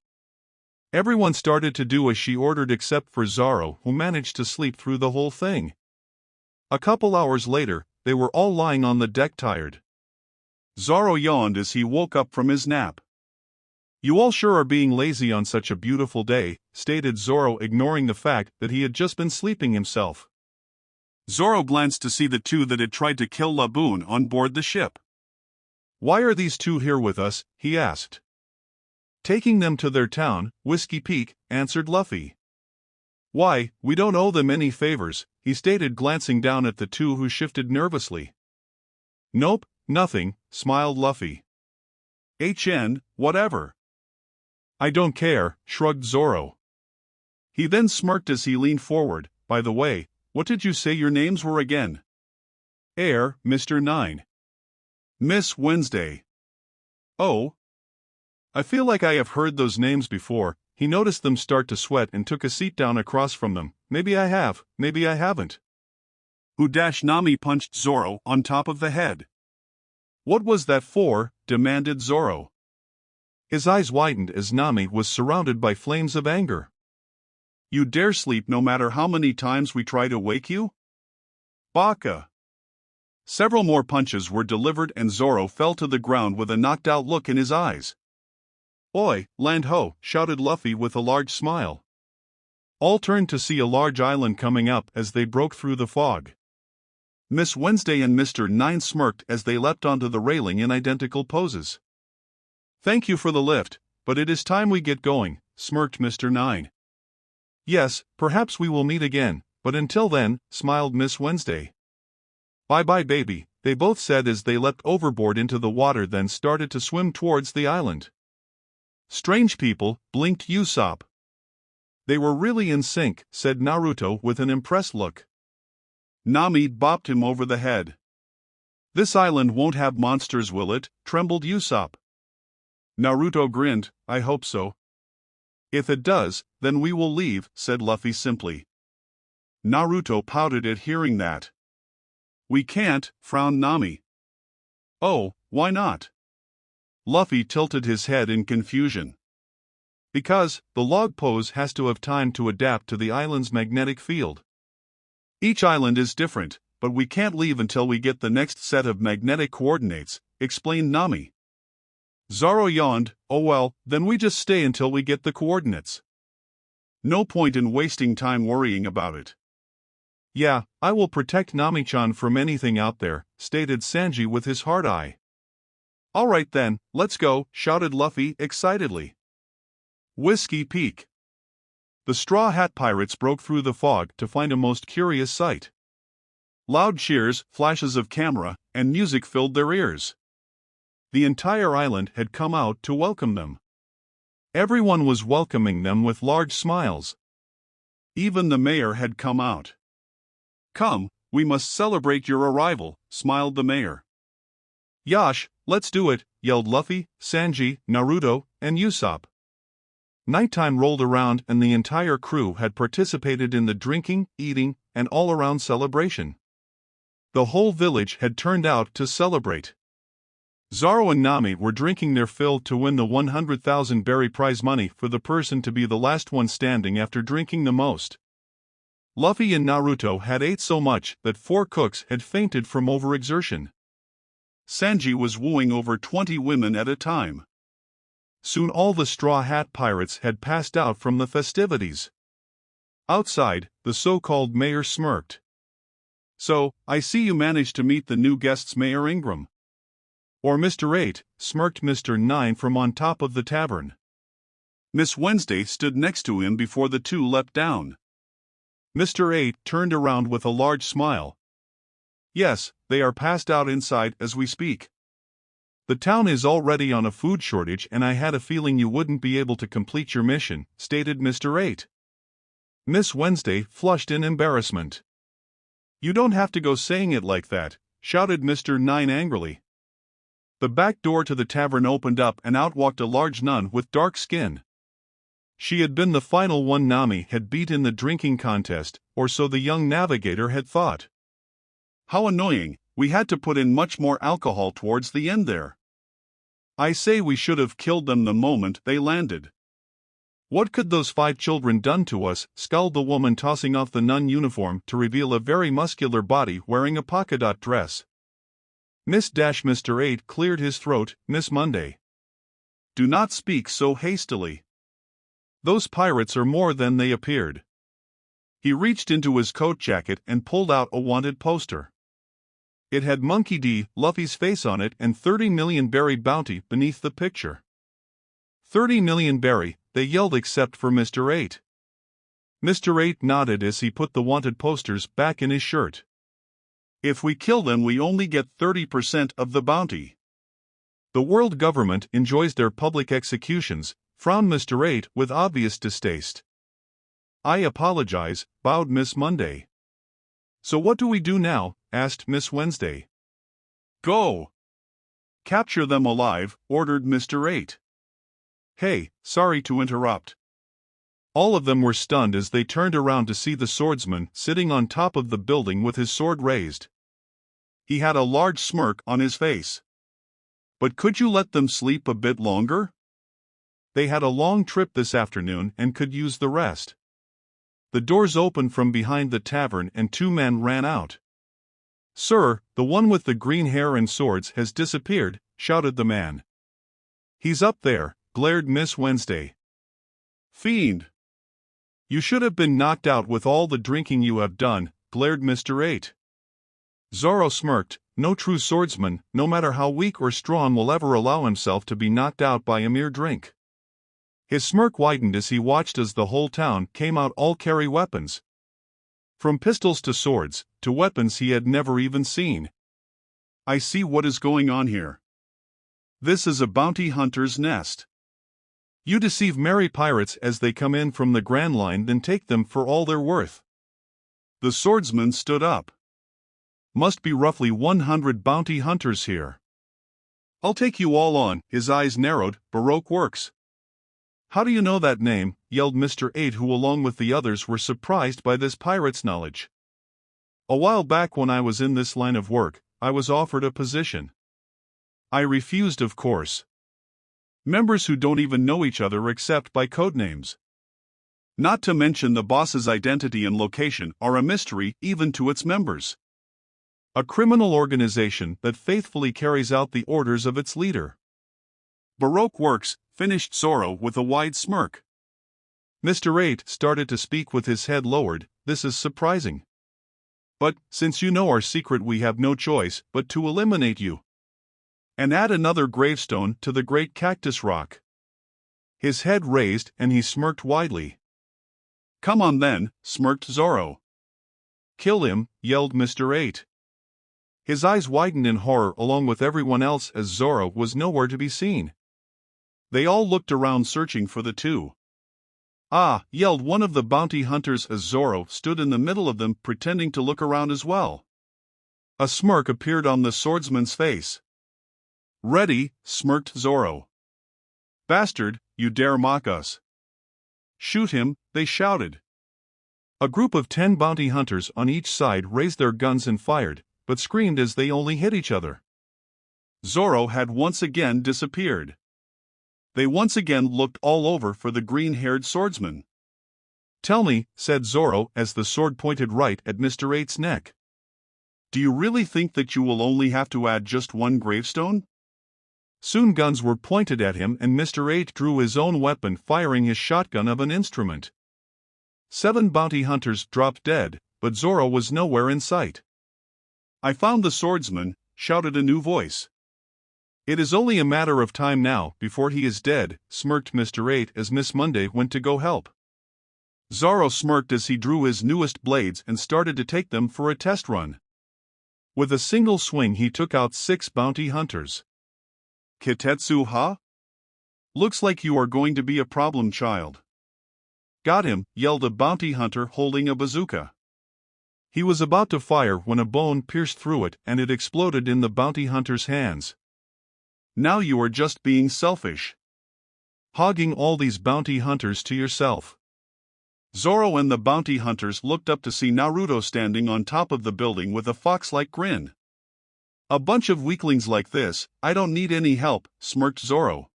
Everyone started to do as she ordered except for Zoro, who managed to sleep through the whole thing. A couple hours later, they were all lying on the deck tired. Zoro yawned as he woke up from his nap. "You all sure are being lazy on such a beautiful day," stated Zoro, ignoring the fact that he had just been sleeping himself. Zoro glanced to see the two that had tried to kill Laboon on board the ship. "Why are these two here with us?" he asked. "Taking them to their town, Whiskey Peak," answered Luffy. "Why, we don't owe them any favors," he stated, glancing down at the two who shifted nervously. "Nope, nothing," smiled Luffy. Whatever." "I don't care," shrugged Zoro. He then smirked as he leaned forward. "By the way, what did you say your names were again?" "Air, Mr. 9. Miss Wednesday." "Oh. I feel like I have heard those names before." He noticed them start to sweat and took a seat down across from them. "Maybe I have, maybe I haven't." "Who dash?" Nami punched Zoro on top of the head. "What was that for?" demanded Zoro. His eyes widened as Nami was surrounded by flames of anger. "You dare sleep no matter how many times we try to wake you? Baka!" Several more punches were delivered and Zoro fell to the ground with a knocked-out look in his eyes. "Oi, land ho!" shouted Luffy with a large smile. All turned to see a large island coming up as they broke through the fog. Miss Wednesday and Mr. 9 smirked as they leapt onto the railing in identical poses. "Thank you for the lift, but it is time we get going," smirked Mr. 9. "Yes, perhaps we will meet again, but until then," smiled Miss Wednesday. "Bye-bye, baby," they both said as they leapt overboard into the water, then started to swim towards the island. "Strange people," blinked Usopp. "They were really in sync," said Naruto with an impressed look. Nami bopped him over the head. "This island won't have monsters, will it?" trembled Usopp. Naruto grinned. "I hope so." "If it does, then we will leave," said Luffy simply. Naruto pouted at hearing that. "We can't," frowned Nami. "Oh, why not?" Luffy tilted his head in confusion. "Because the log pose has to have time to adapt to the island's magnetic field. Each island is different, but we can't leave until we get the next set of magnetic coordinates," explained Nami. Zoro yawned. "Oh well, then we just stay until we get the coordinates. No point in wasting time worrying about it." "Yeah, I will protect Nami-chan from anything out there," stated Sanji with his hard eye. "All right then, let's go," shouted Luffy excitedly. Whiskey Peak. The Straw Hat Pirates broke through the fog to find a most curious sight. Loud cheers, flashes of camera, and music filled their ears. The entire island had come out to welcome them. Everyone was welcoming them with large smiles. Even the mayor had come out. "Come, we must celebrate your arrival," smiled the mayor. "Yash, let's do it," yelled Luffy, Sanji, Naruto, and Usopp. Nighttime rolled around and the entire crew had participated in the drinking, eating, and all-around celebration. The whole village had turned out to celebrate. Zoro and Nami were drinking their fill to win the 100,000 berry prize money for the person to be the last one standing after drinking the most. Luffy and Naruto had ate so much that 4 cooks had fainted from overexertion. Sanji was wooing over 20 women at a time. Soon all the Straw Hat Pirates had passed out from the festivities. Outside, the so-called mayor smirked. "So, I see you managed to meet the new guests, Mayor Ingram." "Or Mr. 8, smirked Mr. 9 from on top of the tavern. Miss Wednesday stood next to him before the two leapt down. Mr. 8 turned around with a large smile. "Yes, they are passed out inside as we speak. The town is already on a food shortage and I had a feeling you wouldn't be able to complete your mission," stated Mr. 8. Miss Wednesday flushed in embarrassment. "You don't have to go saying it like that," shouted Mr. 9 angrily. The back door to the tavern opened up and out walked a large nun with dark skin. She had been the final one Nami had beat in the drinking contest, or so the young navigator had thought. "How annoying, we had to put in much more alcohol towards the end there. I say we should have killed them the moment they landed. What could those 5 children done to us?" scowled the woman, tossing off the nun uniform to reveal a very muscular body wearing a polka-dot dress. Mr. 8 cleared his throat. "Miss Monday, do not speak so hastily. Those pirates are more than they appeared." He reached into his coat jacket and pulled out a wanted poster. It had Monkey D. Luffy's face on it and 30 million berry bounty beneath the picture. 30 million berry, they yelled except for Mr. 8. Mr. 8 nodded as he put the wanted posters back in his shirt. "If we kill them we only get 30% of the bounty. The world government enjoys their public executions," frowned Mr. 8 with obvious distaste. "I apologize," bowed Miss Monday. "So what do we do now?" asked Miss Wednesday. "Go! Capture them alive," ordered Mr. 8. "Hey, sorry to interrupt." All of them were stunned as they turned around to see the swordsman sitting on top of the building with his sword raised. He had a large smirk on his face. "But could you let them sleep a bit longer? They had a long trip this afternoon and could use the rest." The doors opened from behind the tavern and 2 men ran out. "Sir, the one with the green hair and swords has disappeared," shouted the man. "He's up there," glared Miss Wednesday. "Fiend! You should have been knocked out with all the drinking you have done," glared Mr. 8. Zoro smirked. "No true swordsman, no matter how weak or strong, will ever allow himself to be knocked out by a mere drink." His smirk widened as he watched as the whole town came out, all carry weapons. From pistols to swords, to weapons he had never even seen. "I see what is going on here. This is a bounty hunter's nest. You deceive merry pirates as they come in from the Grand Line, then take them for all they're worth." The swordsman stood up. "Must be roughly 100 bounty hunters here. I'll take you all on." His eyes narrowed. "Baroque Works." "How do you know that name?" yelled Mr. 8, who along with the others were surprised by this pirate's knowledge. "A while back when I was in this line of work, I was offered a position. I refused, of course. Members who don't even know each other except by codenames. Not to mention the boss's identity and location are a mystery even to its members. A criminal organization that faithfully carries out the orders of its leader." "Baroque Works," finished Zoro with a wide smirk. Mr. 8 started to speak with his head lowered. "This is surprising. But, since you know our secret, we have no choice but to eliminate you. And add another gravestone to the great cactus rock." His head raised and he smirked widely. "Come on then," smirked Zoro. "Kill him," yelled Mr. 8. His eyes widened in horror along with everyone else as Zoro was nowhere to be seen. They all looked around searching for the two. "Ah!" yelled one of the bounty hunters as Zoro stood in the middle of them pretending to look around as well. A smirk appeared on the swordsman's face. "Ready," smirked Zoro. "Bastard, you dare mock us." "Shoot him," they shouted. A group of 10 bounty hunters on each side raised their guns and fired. but screamed as they only hit each other. Zoro had once again disappeared. They once again looked all over for the green-haired swordsman. "Tell me," said Zoro as the sword pointed right at Mr. 8's neck. "Do you really think that you will only have to add just one gravestone?" Soon guns were pointed at him and Mr. 8 drew his own weapon, firing his shotgun of an instrument. 7 bounty hunters dropped dead, but Zoro was nowhere in sight. "I found the swordsman," shouted a new voice. "It is only a matter of time now before he is dead," smirked Mr. 8 as Miss Monday went to go help. Zoro smirked as he drew his newest blades and started to take them for a test run. With a single swing he took out 6 bounty hunters. "Kitetsu ha? Looks like you are going to be a problem child." "Got him," yelled a bounty hunter holding a bazooka. He was about to fire when a bone pierced through it and it exploded in the bounty hunter's hands. "Now you are just being selfish. Hogging all these bounty hunters to yourself." Zoro and the bounty hunters looked up to see Naruto standing on top of the building with a fox-like grin. "A bunch of weaklings like this, I don't need any help," smirked Zoro.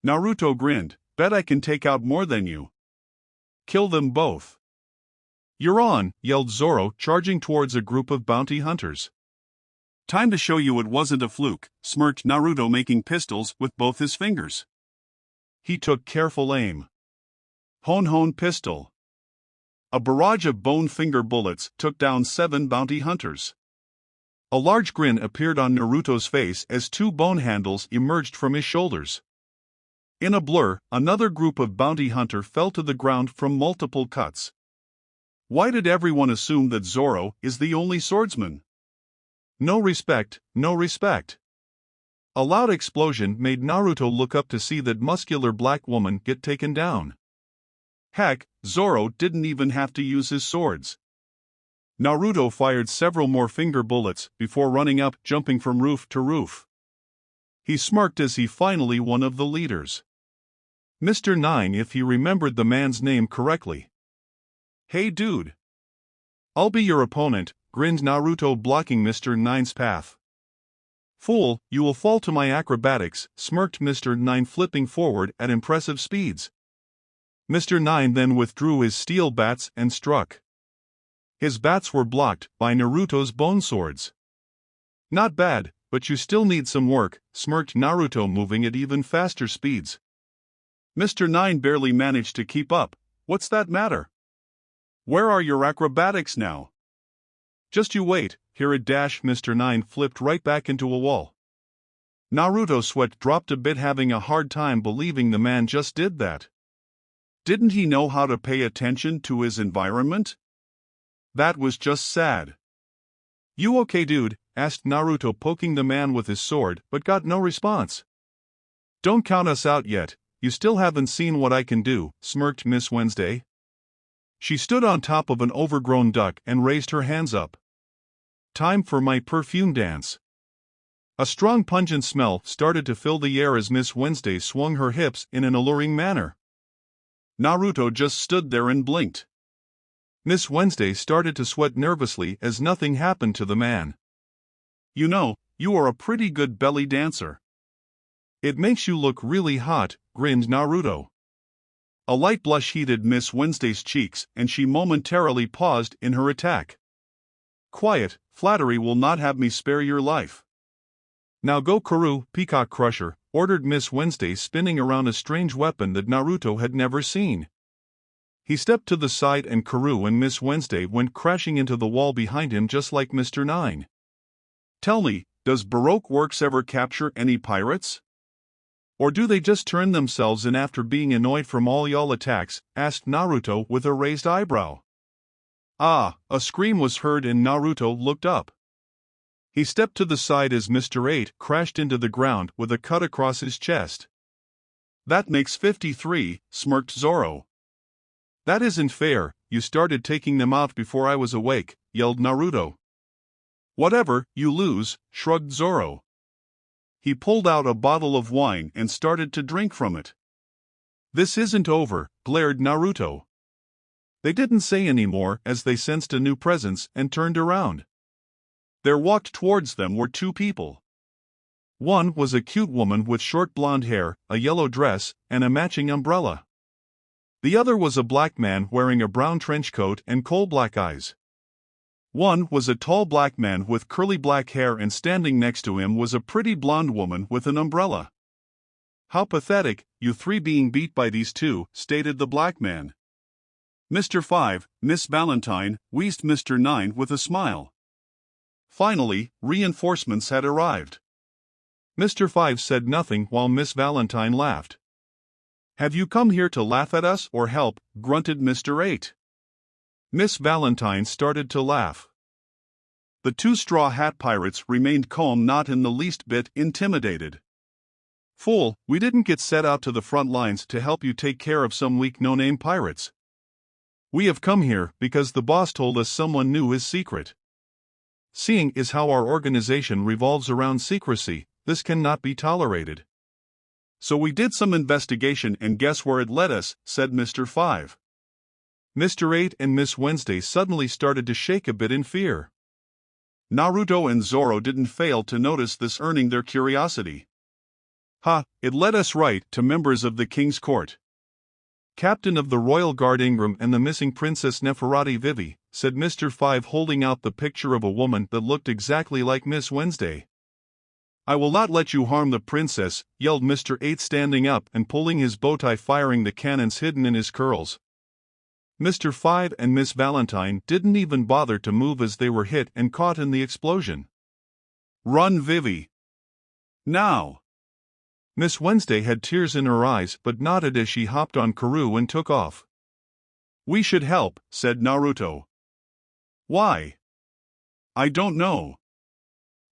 Naruto grinned, "Bet I can take out more than you. Kill them both." "You're on," yelled Zoro, charging towards a group of bounty hunters. "Time to show you it wasn't a fluke," smirked Naruto, making pistols with both his fingers. He took careful aim. Hon pistol. A barrage of bone finger bullets took down 7 bounty hunters. A large grin appeared on Naruto's face as 2 bone handles emerged from his shoulders. In a blur, another group of bounty hunter fell to the ground from multiple cuts. Why did everyone assume that Zoro is the only swordsman? No respect, no respect. A loud explosion made Naruto look up to see that muscular black woman get taken down. Heck, Zoro didn't even have to use his swords. Naruto fired several more finger bullets before running up, jumping from roof to roof. He smirked as he finally one of the leaders. Mr. 9, if he remembered the man's name correctly. "Hey dude. I'll be your opponent," grinned Naruto, blocking Mr. 9's path. "Fool, you will fall to my acrobatics," smirked Mr. 9, flipping forward at impressive speeds. Mr. 9 then withdrew his steel bats and struck. His bats were blocked by Naruto's bone swords. "Not bad, but you still need some work," smirked Naruto, moving at even faster speeds. Mr. 9 barely managed to keep up. "What's that matter? Where are your acrobatics now?" "Just you wait, here a dash." Mr. 9 flipped right back into a wall. Naruto's sweat dropped a bit, having a hard time believing the man just did that. Didn't he know how to pay attention to his environment? That was just sad. "You okay, dude?" asked Naruto, poking the man with his sword, but got no response. "Don't count us out yet, you still haven't seen what I can do," smirked Miss Wednesday. She stood on top of an overgrown duck and raised her hands up. "Time for my perfume dance." A strong pungent smell started to fill the air as Miss Wednesday swung her hips in an alluring manner. Naruto just stood there and blinked. Miss Wednesday started to sweat nervously as nothing happened to the man. "You know, you are a pretty good belly dancer." "It makes you look really hot," grinned Naruto. A light blush heated Miss Wednesday's cheeks and she momentarily paused in her attack. "Quiet, flattery will not have me spare your life." "Now go Karoo, Peacock Crusher," ordered Miss Wednesday, spinning around a strange weapon that Naruto had never seen. He stepped to the side and Karoo and Miss Wednesday went crashing into the wall behind him just like Mr. 9. "Tell me, does Baroque Works ever capture any pirates? Or do they just turn themselves in after being annoyed from all y'all attacks?" asked Naruto with a raised eyebrow. Ah, a scream was heard and Naruto looked up. He stepped to the side as Mr. 8 crashed into the ground with a cut across his chest. "That makes 53, smirked Zoro. "That isn't fair, you started taking them out before I was awake," yelled Naruto. "Whatever, you lose," shrugged Zoro. He pulled out a bottle of wine and started to drink from it. "This isn't over," glared Naruto. They didn't say any more as they sensed a new presence and turned around. There walked towards them were two people. One was a cute woman with short blonde hair, a yellow dress, and a matching umbrella. The other was a black man wearing a brown trench coat and coal-black eyes. One was a tall black man with curly black hair, and standing next to him was a pretty blonde woman with an umbrella. "How pathetic, you three being beat by these two," stated the black man. "Mr. 5, Miss Valentine," wheezed Mr. 9 with a smile. Finally, reinforcements had arrived. Mr. 5 said nothing while Miss Valentine laughed. "Have you come here to laugh at us or help?" grunted Mr. 8. Miss Valentine started to laugh. The two straw hat pirates remained calm, not in the least bit intimidated. "Fool, we didn't get set out to the front lines to help you take care of some weak no-name pirates. We have come here because the boss told us someone knew his secret. Seeing as how our organization revolves around secrecy, this cannot be tolerated. So we did some investigation, and guess where it led us," said Mr. 5. Mr. 8 and Miss Wednesday suddenly started to shake a bit in fear. Naruto and Zoro didn't fail to notice this, earning their curiosity. "Ha, it led us right to members of the King's Court. Captain of the Royal Guard Ingram and the missing Princess Neferati Vivi," said Mr. 5, holding out the picture of a woman that looked exactly like Miss Wednesday. "I will not let you harm the princess," yelled Mr. 8, standing up and pulling his bow tie, firing the cannons hidden in his curls. Mr. 5 and Miss Valentine didn't even bother to move as they were hit and caught in the explosion. "Run, Vivi! Now!" Miss Wednesday had tears in her eyes but nodded as she hopped on Karoo and took off. "We should help," said Naruto. "Why?" "I don't know.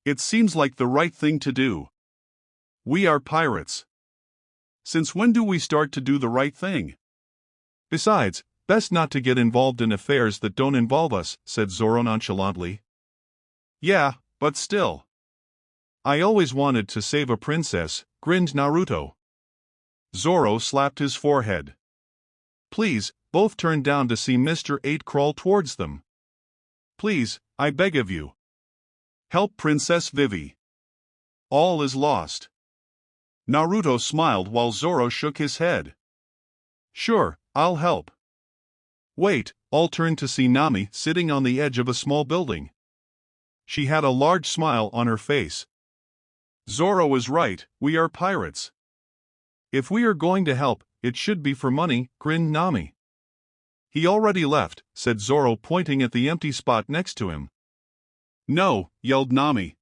It seems like the right thing to do. We are pirates. Since when do we start to do the right thing? Besides, best not to get involved in affairs that don't involve us," said Zoro nonchalantly. "Yeah, but still. I always wanted to save a princess," grinned Naruto. Zoro slapped his forehead. "Please," both turned down to see Mr. 8 crawl towards them. "Please, I beg of you. Help Princess Vivi. All is lost." Naruto smiled while Zoro shook his head. "Sure, I'll help." Wait, all turned to see Nami sitting on the edge of a small building. She had a large smile on her face. "Zoro is right, we are pirates. If we are going to help, it should be for money," grinned Nami. "He already left," said Zoro, pointing at the empty spot next to him. "No," yelled Nami.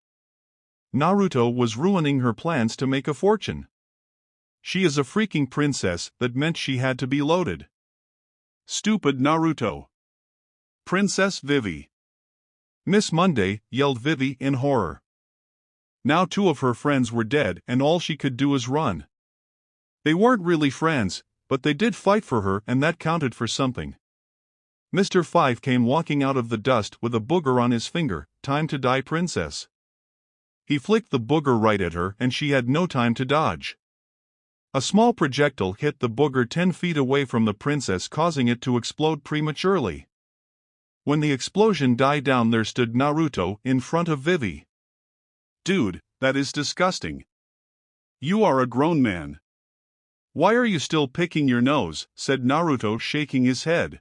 Naruto was ruining her plans to make a fortune. She is a freaking princess, that meant she had to be loaded. Stupid Naruto. Princess Vivi. "Miss Monday," yelled Vivi in horror. Now two of her friends were dead and all she could do was run. They weren't really friends, but they did fight for her and that counted for something. Mr. 5 came walking out of the dust with a booger on his finger. "Time to die, princess." He flicked the booger right at her and she had no time to dodge. A small projectile hit the booger 10 feet away from the princess, causing it to explode prematurely. When the explosion died down, there stood Naruto in front of Vivi. "Dude, that is disgusting. You are a grown man. Why are you still picking your nose?" said Naruto, shaking his head.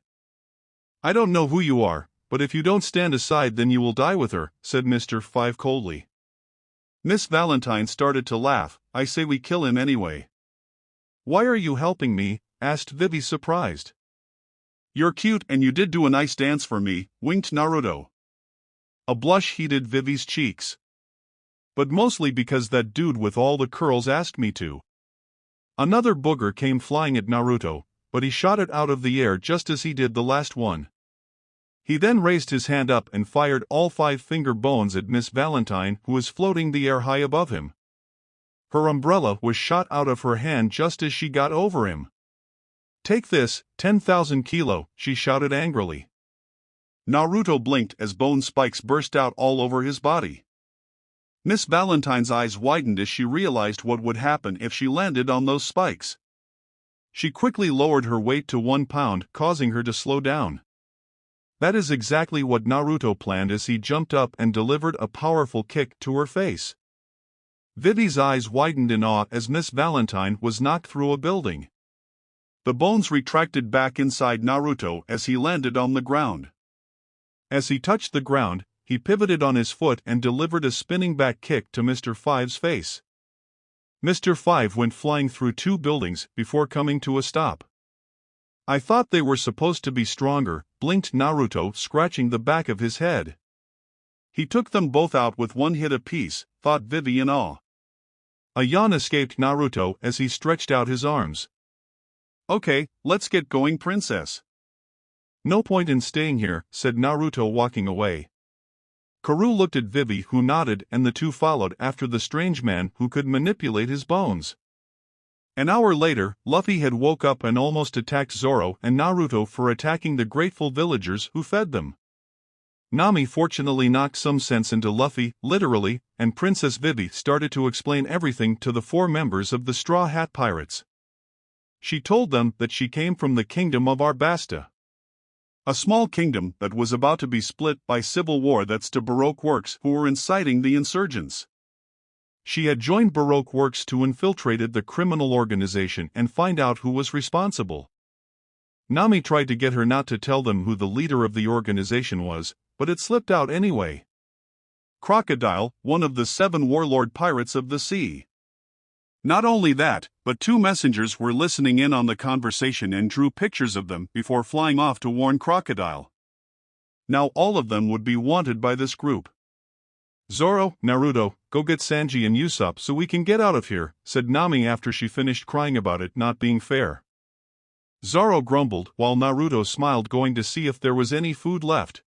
"I don't know who you are, but if you don't stand aside then you will die with her," said Mr. 5 coldly. Miss Valentine started to laugh. "I say we kill him anyway." "Why are you helping me?" asked Vivi, surprised. "You're cute and you did do a nice dance for me," winked Naruto. A blush heated Vivi's cheeks. "But mostly because that dude with all the curls asked me to." Another booger came flying at Naruto, but he shot it out of the air just as he did the last one. He then raised his hand up and fired all 5 finger bones at Miss Valentine, who was floating the air high above him. Her umbrella was shot out of her hand just as she got over him. "Take this, 10,000 kilo," she shouted angrily. Naruto blinked as bone spikes burst out all over his body. Miss Valentine's eyes widened as she realized what would happen if she landed on those spikes. She quickly lowered her weight to 1 pound, causing her to slow down. That is exactly what Naruto planned as he jumped up and delivered a powerful kick to her face. Vivi's eyes widened in awe as Miss Valentine was knocked through a building. The bones retracted back inside Naruto as he landed on the ground. As he touched the ground, he pivoted on his foot and delivered a spinning back kick to Mr. Five's face. Mr. Five went flying through 2 buildings before coming to a stop. I thought they were supposed to be stronger, blinked Naruto, scratching the back of his head. He took them both out with 1 hit apiece, thought Vivi in awe. A yawn escaped Naruto as he stretched out his arms. Okay, let's get going, princess. No point in staying here, said Naruto, walking away. Karu looked at Vivi, who nodded, and the two followed after the strange man who could manipulate his bones. An hour later, Luffy had woke up and almost attacked Zoro and Naruto for attacking the grateful villagers who fed them. Nami fortunately knocked some sense into Luffy, literally, and Princess Vivi started to explain everything to the 4 members of the Straw Hat Pirates. She told them that she came from the kingdom of Arbasta, a small kingdom that was about to be split by civil war that's to Baroque Works, who were inciting the insurgents. She had joined Baroque Works to infiltrate the criminal organization and find out who was responsible. Nami tried to get her not to tell them who the leader of the organization was, but it slipped out anyway. Crocodile, one of the 7 warlord pirates of the sea. Not only that, but 2 messengers were listening in on the conversation and drew pictures of them before flying off to warn Crocodile. Now all of them would be wanted by this group. Zoro, Naruto, go get Sanji and Usopp so we can get out of here, said Nami after she finished crying about it not being fair. Zoro grumbled while Naruto smiled, going to see if there was any food left.